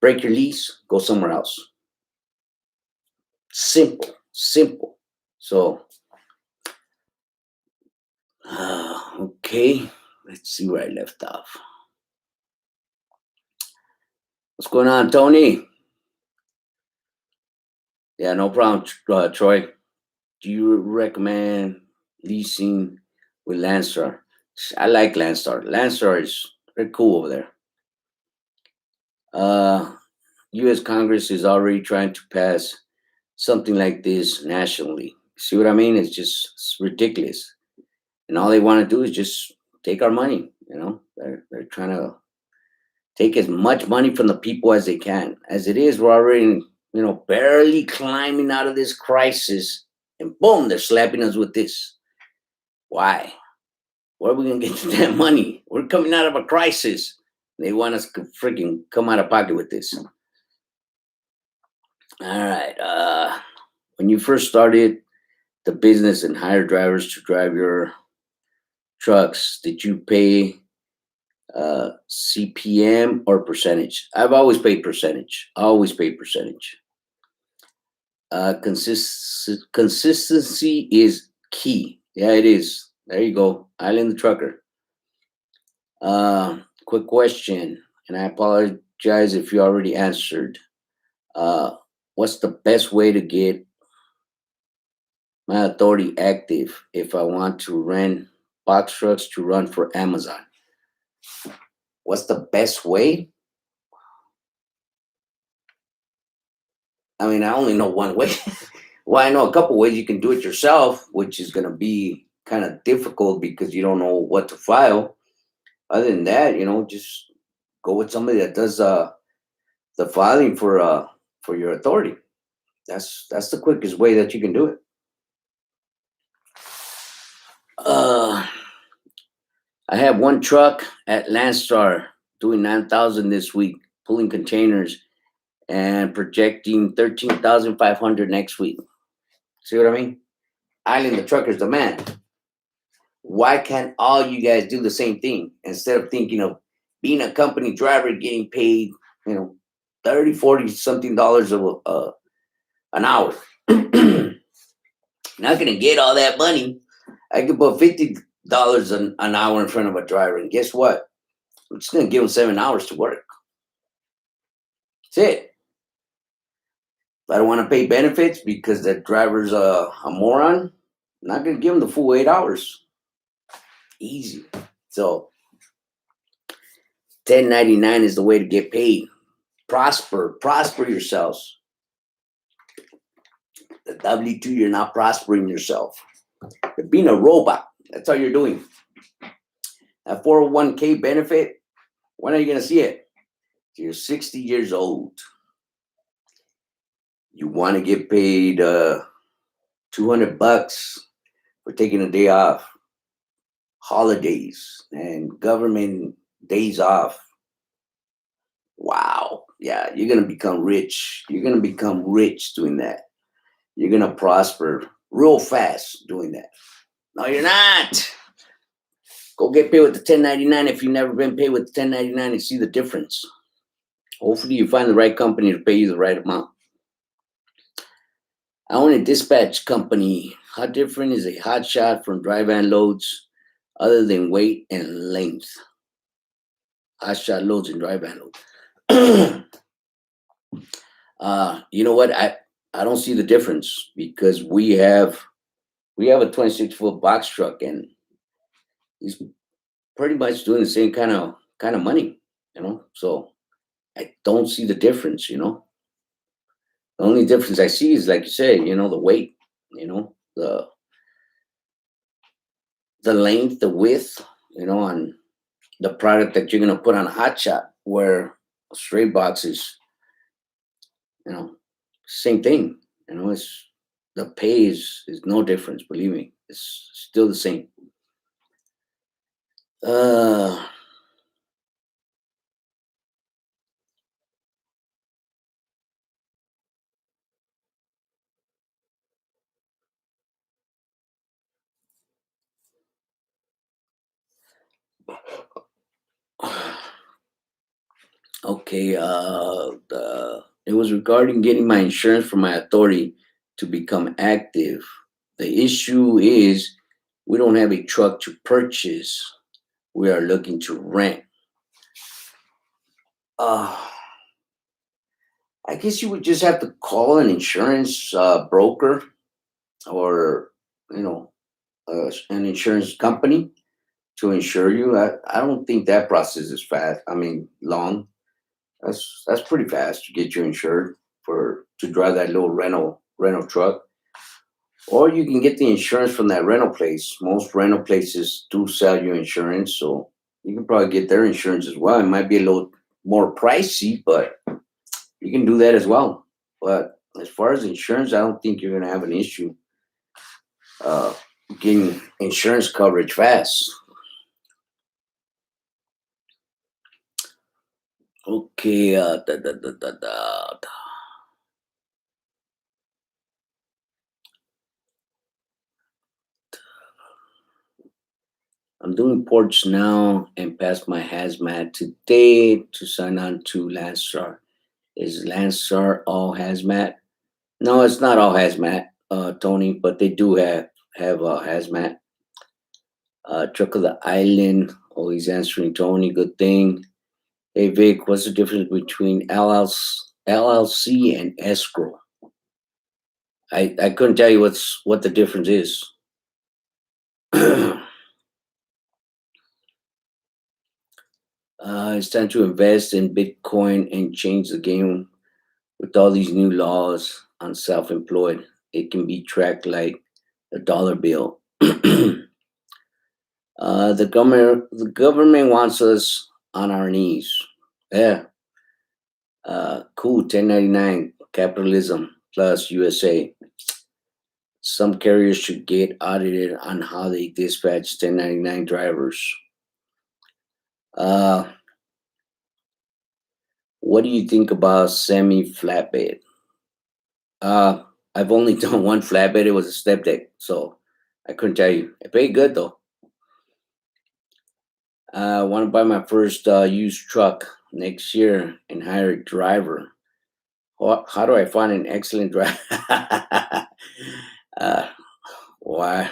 A: break your lease, go somewhere else. Simple. So, okay, let's see where I left off. What's going on, Tony? Yeah, no problem, Troy. Do you recommend leasing with Landstar? I like Landstar. Landstar is very cool over there. U.S. Congress is already trying to pass something like this nationally. See what I mean? It's ridiculous. And all they want to do is just take our money. They're trying to take as much money from the people as they can. As it is, we're already, barely climbing out of this crisis, and boom, they're slapping us with this. Why? Where are we gonna get that money? We're coming out of a crisis. They want us to freaking come out of pocket with this. All right. When you first started the business and hired drivers to drive your trucks, did you pay CPM or percentage? I've always paid percentage. Consistency is key. Yeah, it is. There you go. Island the Trucker. Quick question, and I apologize if you already answered. What's the best way to get my authority active if I want to rent box trucks to run for Amazon? What's the best way? I mean, I only know one way. Well, I know a couple ways. You can do it yourself, which is going to be kind of difficult because you don't know what to file. Other than that, just go with somebody that does the filing for your authority. That's the quickest way that you can do it. I have one truck at Landstar doing 9,000 this week, pulling containers, and projecting 13,500 next week. See what I mean? Island the Trucker's the man. Why can't all you guys do the same thing instead of thinking of being a company driver, getting paid, 30, 40 something dollars an hour? Not gonna get all that money. I could put $50 an hour in front of a driver, and guess what? I'm just gonna give them 7 hours to work. That's it. If I don't want to pay benefits because the driver's a moron, I'm not gonna give him the full 8 hours. Easy. So 1099 is the way to get paid. Prosper yourselves. The W2, you're not prospering yourself. You're being a robot. That's all you're doing. That 401k benefit, when are you going to see it? You're 60 years old. You want to get paid $200 for taking a day off. Holidays and government days off. Wow. Yeah, you're going to become rich. You're going to become rich doing that. You're going to prosper real fast doing that. No, you're not. Go get paid with the 1099 if you've never been paid with the 1099 and see the difference. Hopefully you find the right company to pay you the right amount. I own a dispatch company. How different is a hot shot from dry van loads other than weight and length? I shot loads in dry van load. You know what? I don't see the difference because we have a 26-foot box truck, and he's pretty much doing the same kind of money. So I don't see the difference. The only difference I see is, like you say, the weight, the length, the width, on the product that you're gonna put on a hot shot. Where a straight box is, you know, same thing. It's the pay is no difference. Believe me, it's still the same. Uh, okay. It was regarding getting my insurance from my authority to become active. The issue is we don't have a truck to purchase. We are looking to rent. Uh, I guess you would just have to call an insurance broker, or you know an insurance company to insure you. I don't think that process is fast. I mean, long. That's pretty fast to get you insured for to drive that little rental truck. Or you can get the insurance from that rental place. Most rental places do sell you insurance, so you can probably get their insurance as well. It might be a little more pricey, but you can do that as well. But as far as insurance, I don't think you're gonna have an issue uh, getting insurance coverage fast. Okay, I'm doing porch now and passed my hazmat today to sign on to Landstar. Is Landstar all hazmat? No, it's not all hazmat, Tony, but they do have hazmat. Truck of the Island, always answering Tony. Good thing. Hey Vic, what's the difference between LLC and escrow? I couldn't tell you what the difference is. It's time to invest in Bitcoin and change the game with all these new laws on self-employed. It can be tracked like a dollar bill. The government wants us on our knees. Yeah. Cool. 1099 capitalism plus USA. Some carriers should get audited on how they dispatch 1099 drivers. Uh, what do you think about semi flatbed? Uh, I've only done one flatbed. It was a step deck, so I couldn't tell you. It paid good though. I want to buy my first used truck next year and hire a driver. How do I find an excellent driver? uh, why?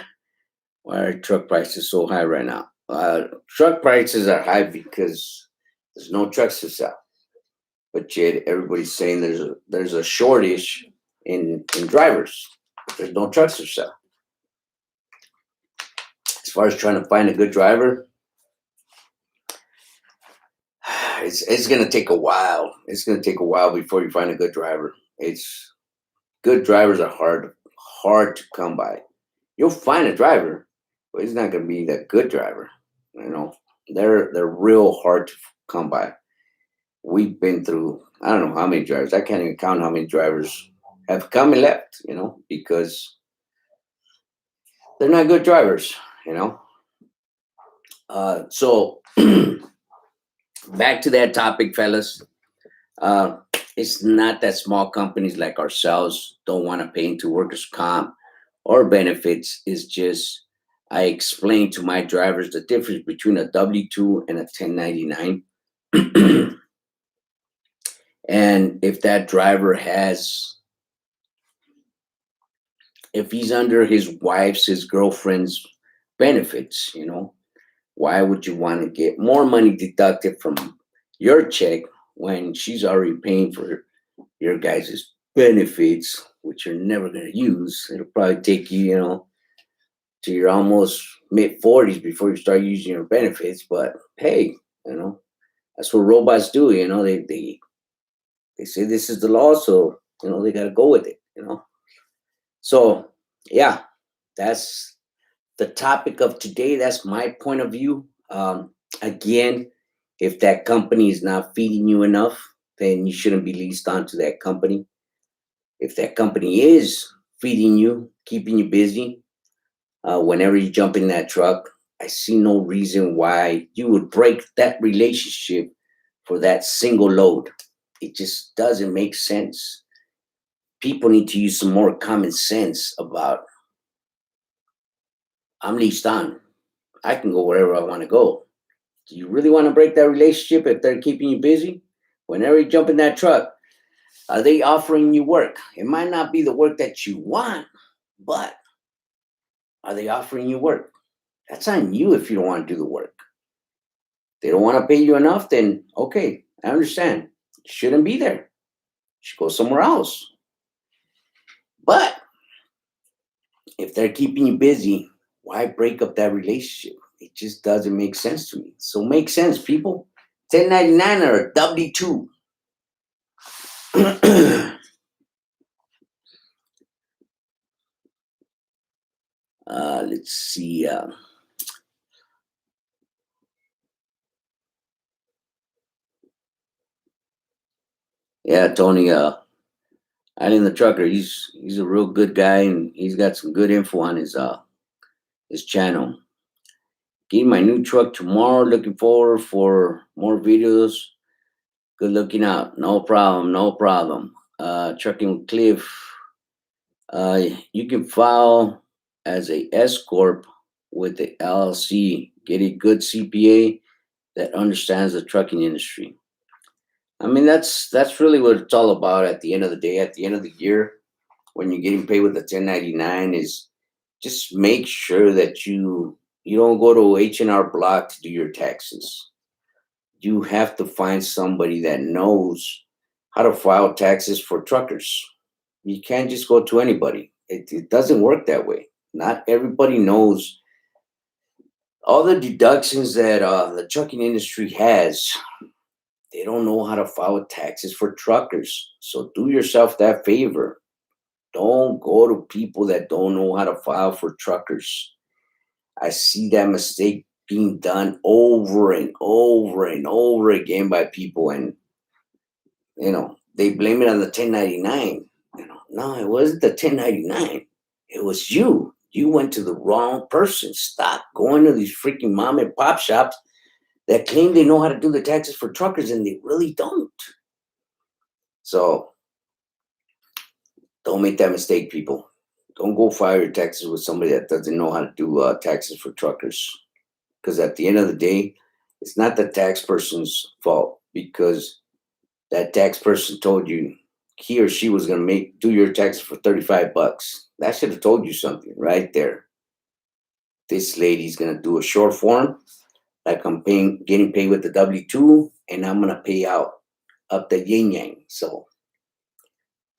A: Why are truck prices so high right now? Truck prices are high because there's no trucks to sell. But yet everybody's saying there's a shortage in drivers. There's no trucks to sell. As far as trying to find a good driver, it's gonna take a while. It's gonna take a while before you find a good driver. It's Good drivers are hard to come by. You'll find a driver, but he's not gonna be that good driver. You know, they're real hard to come by. We've been through I don't know how many drivers. I can't even count how many drivers have come and left. Because they're not good drivers. You know. So back to that topic, fellas. Uh, it's not that small companies like ourselves don't want to pay into workers' comp or benefits. It's just I explain to my drivers the difference between a W-2 and a 1099. And if that driver if he's under his wife's, his girlfriend's benefits, why would you want to get more money deducted from your check when she's already paying for your guys' benefits, which you're never going to use. It'll probably take you, to your almost mid 40s before you start using your benefits. But hey, that's what robots do. They say this is the law, so they got to go with it. So yeah, that's the topic of today. That's my point of view. Again, if that company is not feeding you enough, then you shouldn't be leased onto that company. If that company is feeding you, keeping you busy, whenever you jump in that truck, I see no reason why you would break that relationship for that single load. It just doesn't make sense. People need to use some more common sense about I'm leased on. I can go wherever I want to go. Do you really want to break that relationship if they're keeping you busy? Whenever you jump in that truck, are they offering you work? It might not be the work that you want, but are they offering you work? That's on you if you don't want to do the work. They don't want to pay you enough, then okay, I understand. You shouldn't be there. You should go somewhere else. But if they're keeping you busy, why break up that relationship? It just doesn't make sense to me. So make sense, people. 1099 or a W2. Let's see. Yeah, Tony. Island the Trucker. He's a real good guy, and he's got some good info on his channel. Getting my new truck tomorrow. Looking forward for more videos. Good looking out. No problem. No problem. Trucking with Cliff. You can file as a S corp with the LLC. Get a good CPA that understands the trucking industry. I mean, that's really what it's all about at the end of the day. At the end of the year, when you're getting paid with a 1099, is just make sure that you don't go to H&R Block to do your taxes. You have to find somebody that knows how to file taxes for truckers. You can't just go to anybody. It doesn't work that way. Not everybody knows all the deductions that the trucking industry has. They don't know how to file taxes for truckers. So do yourself that favor. Don't go to people that don't know how to file for truckers. I see that mistake being done over and over and over again by people, and they blame it on the 1099. No, it wasn't the 1099. It was you. You went to the wrong person. Stop going to these freaking mom and pop shops that claim they know how to do the taxes for truckers, and they really don't. So don't make that mistake, people. Don't go file your taxes with somebody that doesn't know how to do taxes for truckers. Because at the end of the day, it's not the tax person's fault, because that tax person told you he or she was going to do your taxes for $35. That should have told you something right there. This lady's going to do a short form, like I'm getting paid with the W2, and I'm going to pay out up the yin yang. So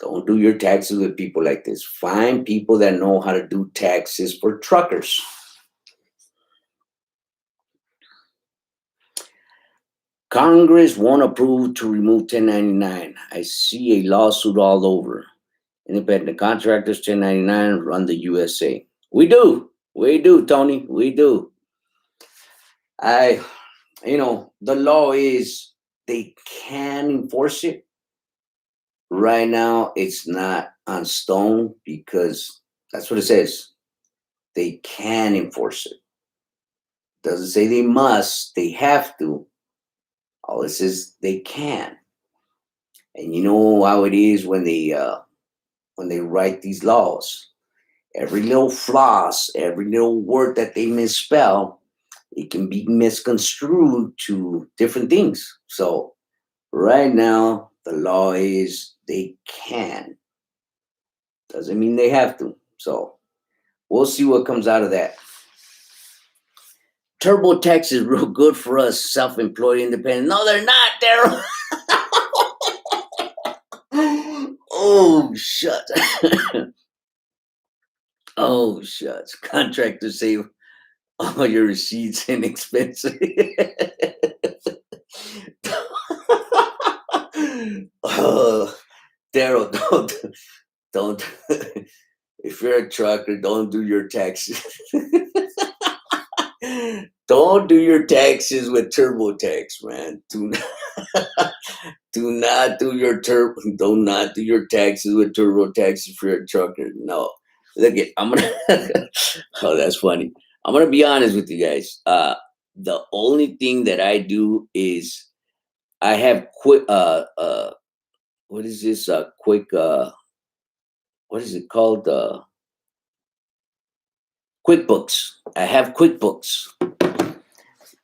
A: don't do your taxes with people like this. Find people that know how to do taxes for truckers. Congress won't approve to remove 1099. I see a lawsuit all over. Independent contractors, 1099, run the USA. We do, Tony. We do. The law is they can enforce it. Right now, it's not on stone because that's what it says. They can enforce it. Doesn't say they must, they have to. All it says they can. And you know how it is when they write these laws. Every little floss, every little word that they misspell, it can be misconstrued to different things. So right now, the law is they can. Doesn't mean they have to. So we'll see what comes out of that. TurboTax is real good for us self-employed independent. No, they're not, Daryl. Oh, shucks. Oh, shucks. Contractors save all your receipts and expenses. Oh, Daryl, don't. If you're a trucker, don't do your taxes. Don't do your taxes with TurboTax, man. Do not do not do your taxes with TurboTax if you're a trucker. No. Look it, I'm gonna oh, that's funny. I'm gonna be honest with you guys. The only thing that I do is I have what is this quick what is it called? QuickBooks. I have QuickBooks.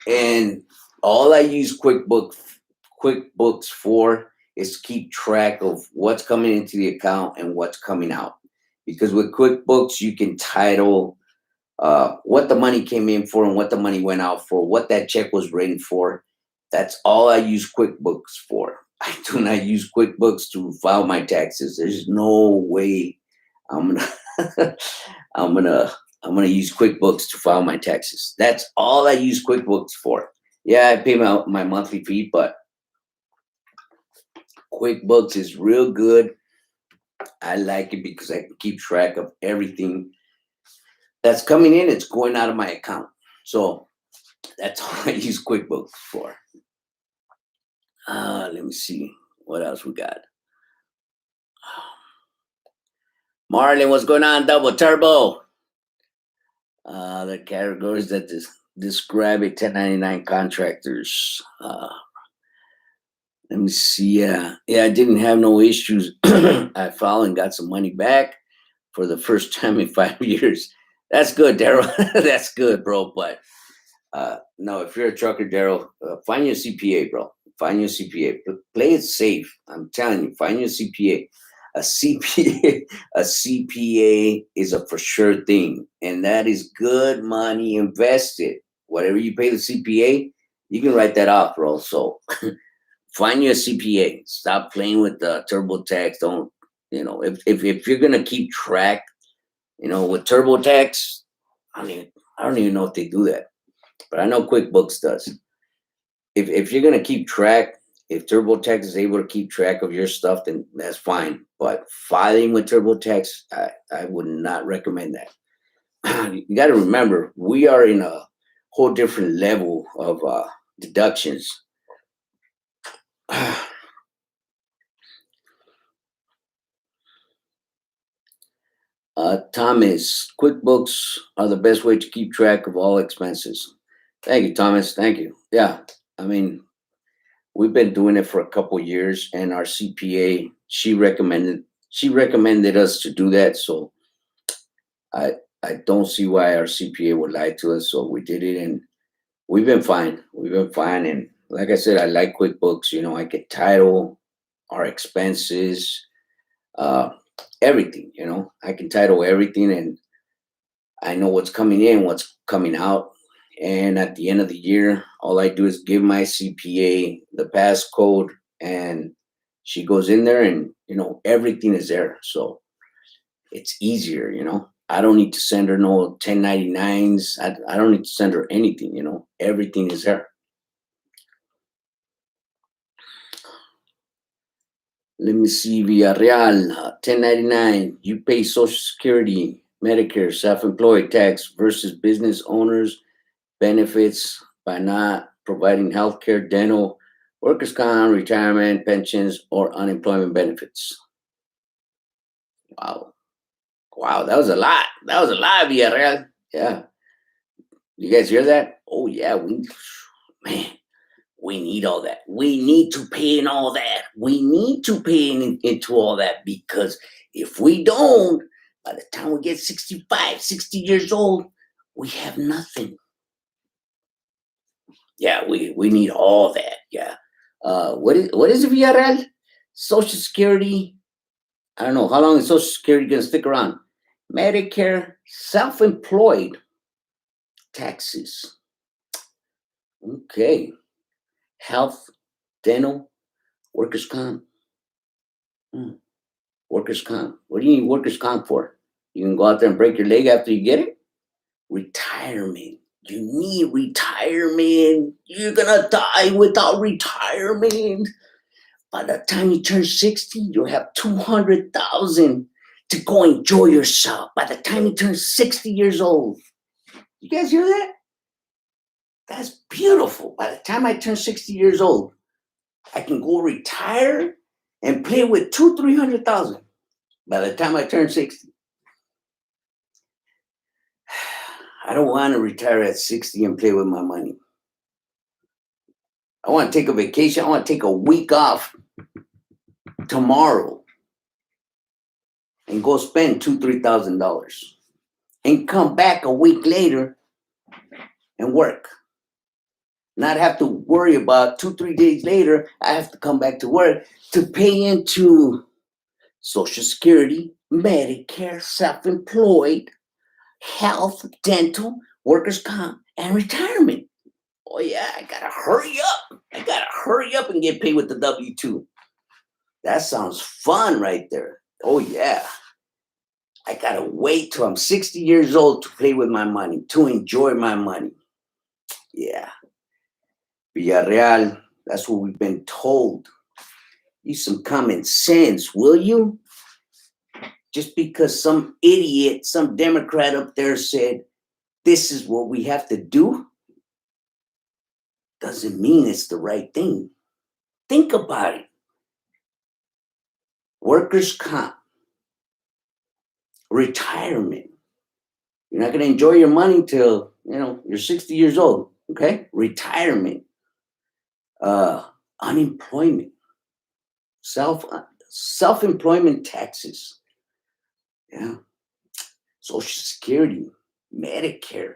A: And all I use QuickBooks for is keep track of what's coming into the account and what's coming out. Because with QuickBooks, you can title what the money came in for and what the money went out for, what that check was written for. That's all I use QuickBooks for. I do not use QuickBooks to file my taxes. There's no way I'm gonna I'm gonna use QuickBooks to file my taxes. That's all I use QuickBooks for. Yeah, I pay my monthly fee, but QuickBooks is real good. I like it because I can keep track of everything that's coming in. It's going out of my account. So that's all I use QuickBooks for. Let me see what else we got. Marlon, what's going on? Double turbo. The categories that describe a 1099 contractors. Let me see. Yeah, I didn't have no issues. I filed and got some money back for the first time in 5 years. That's good, Daryl. That's good, bro. But no, if you're a trucker, Daryl, find your CPA, bro. Find your CPA. Play it safe. I'm telling you, find your CPA. A CPA, a CPA is a for sure thing, and that is good money invested. Whatever you pay the CPA, you can write that off, bro. So find your CPA. Stop playing with the TurboTax. Don't, if you're gonna keep track, with TurboTax, I don't even know if they do that, but I know QuickBooks does. If you're gonna keep track, if TurboTax is able to keep track of your stuff, then that's fine. But filing with TurboTax, I would not recommend that. You got to remember, we are in a whole different level of deductions. Thomas, QuickBooks are the best way to keep track of all expenses. Thank you, Thomas. Thank you. Yeah, I mean, we've been doing it for a couple years, and our CPA, she recommended us to do that. So I don't see why our CPA would lie to us. So we did it, and we've been fine. We've been fine. And like I said, I like QuickBooks. I can title our expenses, everything. I can title everything, and I know what's coming in, what's coming out. And at the end of the year, all I do is give my CPA the passcode, and she goes in there, and everything is there. So it's easier. I don't need to send her no 1099s. I don't need to send her anything. Everything is there. Let me see. Villarreal, 1099. You pay Social Security, Medicare, self-employed tax versus business owners benefits by not providing healthcare, dental, workers' comp, retirement, pensions, or unemployment benefits. Wow. Wow, that was a lot. That was a lot, Villarreal. Yeah. You guys hear that? Oh, yeah. Man, we need all that. We need to pay in all that. We need to pay into all that, because if we don't, by the time we get 65, 60 years old, we have nothing. Yeah, we need all that. Yeah. What is it, Villarreal? Social Security. I don't know. How long is Social Security going to stick around? Medicare, self-employed taxes. Okay. Health, dental, workers' comp. Hmm. Workers' comp. What do you need workers' comp for? You can go out there and break your leg after you get it? Retirement. You need retirement. You're gonna die without retirement. By the time you turn 60, you'll have 200,000 to go enjoy yourself. By the time you turn 60 years old. You guys hear that? That's beautiful. By the time I turn 60 years old, I can go retire and play with 300,000. By the time I turn 60. I don't want to retire at 60 and play with my money. I want to take a vacation. I want to take a week off tomorrow and go spend $2,000-$3,000 and come back a week later and work. Not have to worry about 2-3 days later. I have to come back to work to pay into Social Security, Medicare, self-employed, health, dental, workers' comp, and retirement. Oh yeah, I gotta hurry up. I gotta hurry up and get paid with the W-2. That sounds fun right there. Oh yeah. I gotta wait till I'm 60 years old to play with my money, to enjoy my money. Yeah. Villarreal, that's what we've been told. Use some common sense, will you? Just because some idiot, some Democrat up there said, this is what we have to do, doesn't mean it's the right thing. Think about it. Workers' comp, retirement. You're not going to enjoy your money till, you're 60 years old, okay? Retirement, unemployment, self-employment taxes, yeah, Social Security, Medicare.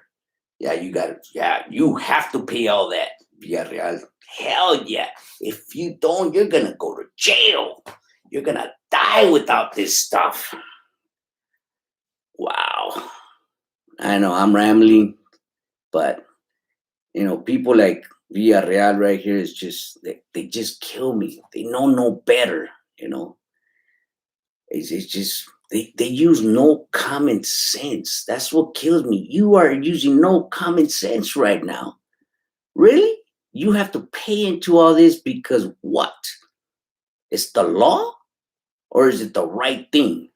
A: Yeah, you have to pay all that. Villarreal. Hell yeah. If you don't, you're going to go to jail. You're going to die without this stuff. Wow. I know I'm rambling, but people like Villarreal right here is just they just kill me. They know no better. It's just they use no common sense. That's what kills me. You are using no common sense right now. Really? You have to pay into all this because what? It's the law, or is it the right thing?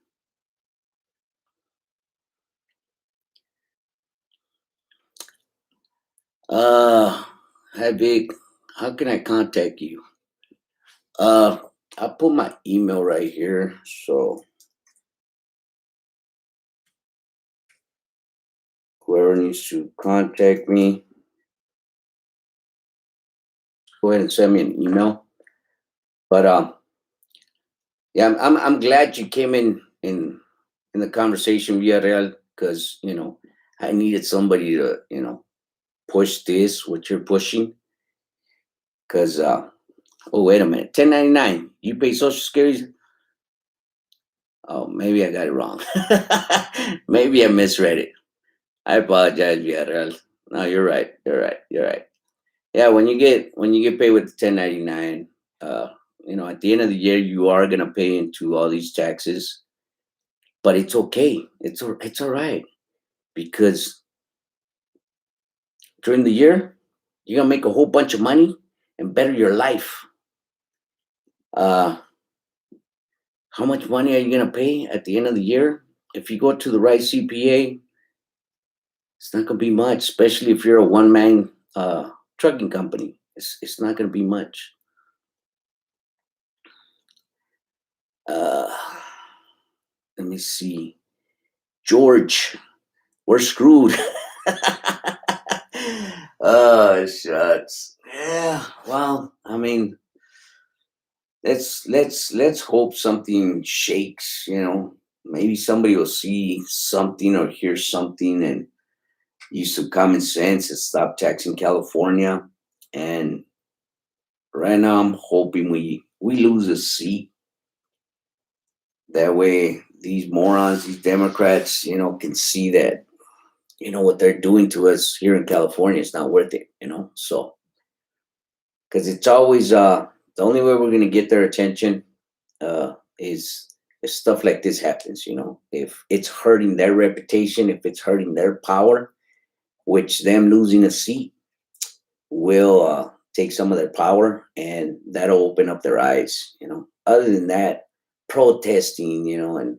A: Hi Vic, how can I contact you? I'll put my email right here. So whoever needs to contact me, go ahead and send me an email. But yeah, I'm glad you came in the conversation, Villarreal, because I needed somebody to push this what you're pushing. Because oh wait a minute, 1099. You pay Social Security. Oh, maybe I got it wrong. Maybe I misread it. I apologize, Villarreal. No, you're right. You're right. You're right. Yeah, when you get paid with the 1099, at the end of the year you are gonna pay into all these taxes, but it's okay. It's all right because during the year you're gonna make a whole bunch of money and better your life. Uh, how much money are you gonna pay at the end of the year? If you go to the right CPA, it's not gonna be much, especially if you're a one-man trucking company. It's not gonna be much. Uh, let me see. George, we're screwed. Oh shucks. Yeah. Well, I mean, let's hope something shakes. Maybe somebody will see something or hear something and use some common sense and stop taxing California. And right now, I'm hoping we lose a seat. That way, these morons, these Democrats, can see that what they're doing to us here in California is not worth it. So because it's always the only way we're gonna get their attention is if stuff like this happens. If it's hurting their reputation, if it's hurting their power, which them losing a seat will take some of their power, and that'll open up their eyes. Other than that, protesting, and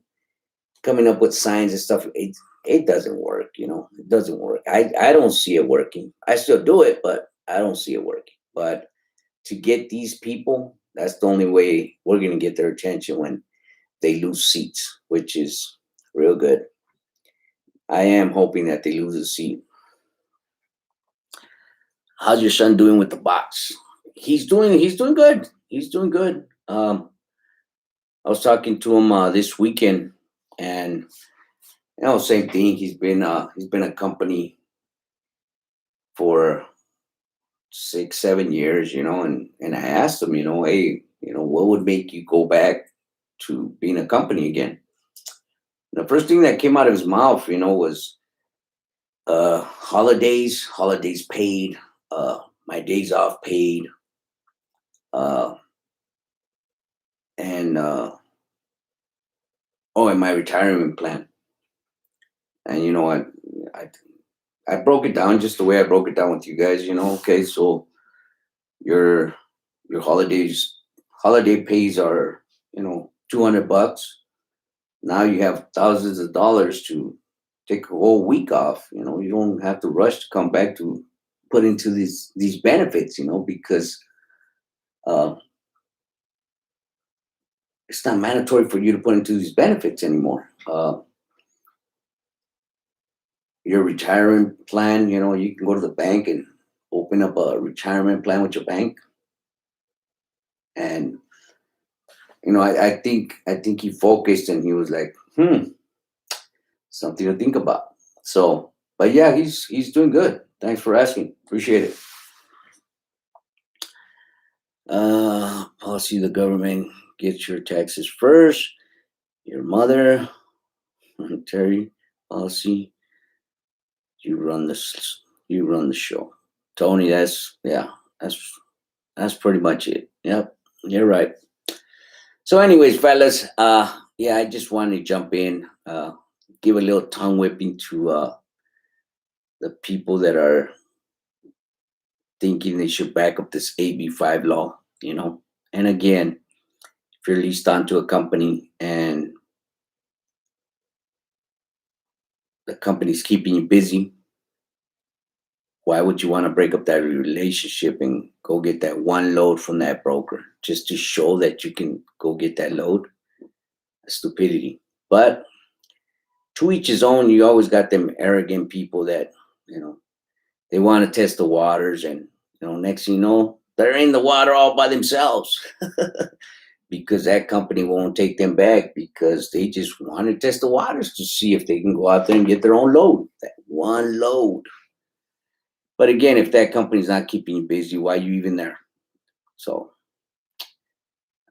A: coming up with signs and stuff, it doesn't work. It doesn't work. I don't see it working. I still do it, but I don't see it working. But to get these people, that's the only way we're going to get their attention, when they lose seats, which is real good. I am hoping that they lose a seat. How's your son doing with the box? He's doing good. He's doing good. I was talking to him this weekend, and same thing. He's been a company for 6-7 years, and I asked him, hey, what would make you go back to being a company again? The first thing that came out of his mouth, was holidays paid, my days off paid, and and my retirement plan. And I broke it down just the way I broke it down with you guys. Okay, so your holiday pays are $200. Now you have thousands of dollars to take a whole week off. You don't have to rush to come back to put into these benefits. Because it's not mandatory for you to put into these benefits anymore. Your retirement plan, you can go to the bank and open up a retirement plan with your bank. And I think he focused, and he was like, something to think about. So, but yeah, he's doing good. Thanks for asking. Appreciate it. Policy: the government gets your taxes first. Your mother, Terry. Policy: you run the show. Tony, that's pretty much it. Yep, you're right. So anyways, fellas, yeah, I just wanted to jump in, give a little tongue whipping to the people that are thinking they should back up this AB5 law. And again, if you're leased onto a company and the company's keeping you busy, why would you want to break up that relationship and go get that one load from that broker just to show that you can go get that load? That's stupidity. But to each his own. You always got them arrogant people that, they want to test the waters, and, next thing you know, they're in the water all by themselves because that company won't take them back, because they just want to test the waters to see if they can go out there and get their own load, that one load. But again, if that company's not keeping you busy, why are you even there? So,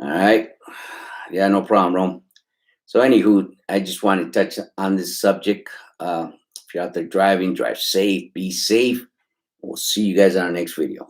A: all right. Yeah, no problem, Rome. So anywho, I just want to touch on this subject. If you're out there driving, drive safe, be safe. We'll see you guys on our next video.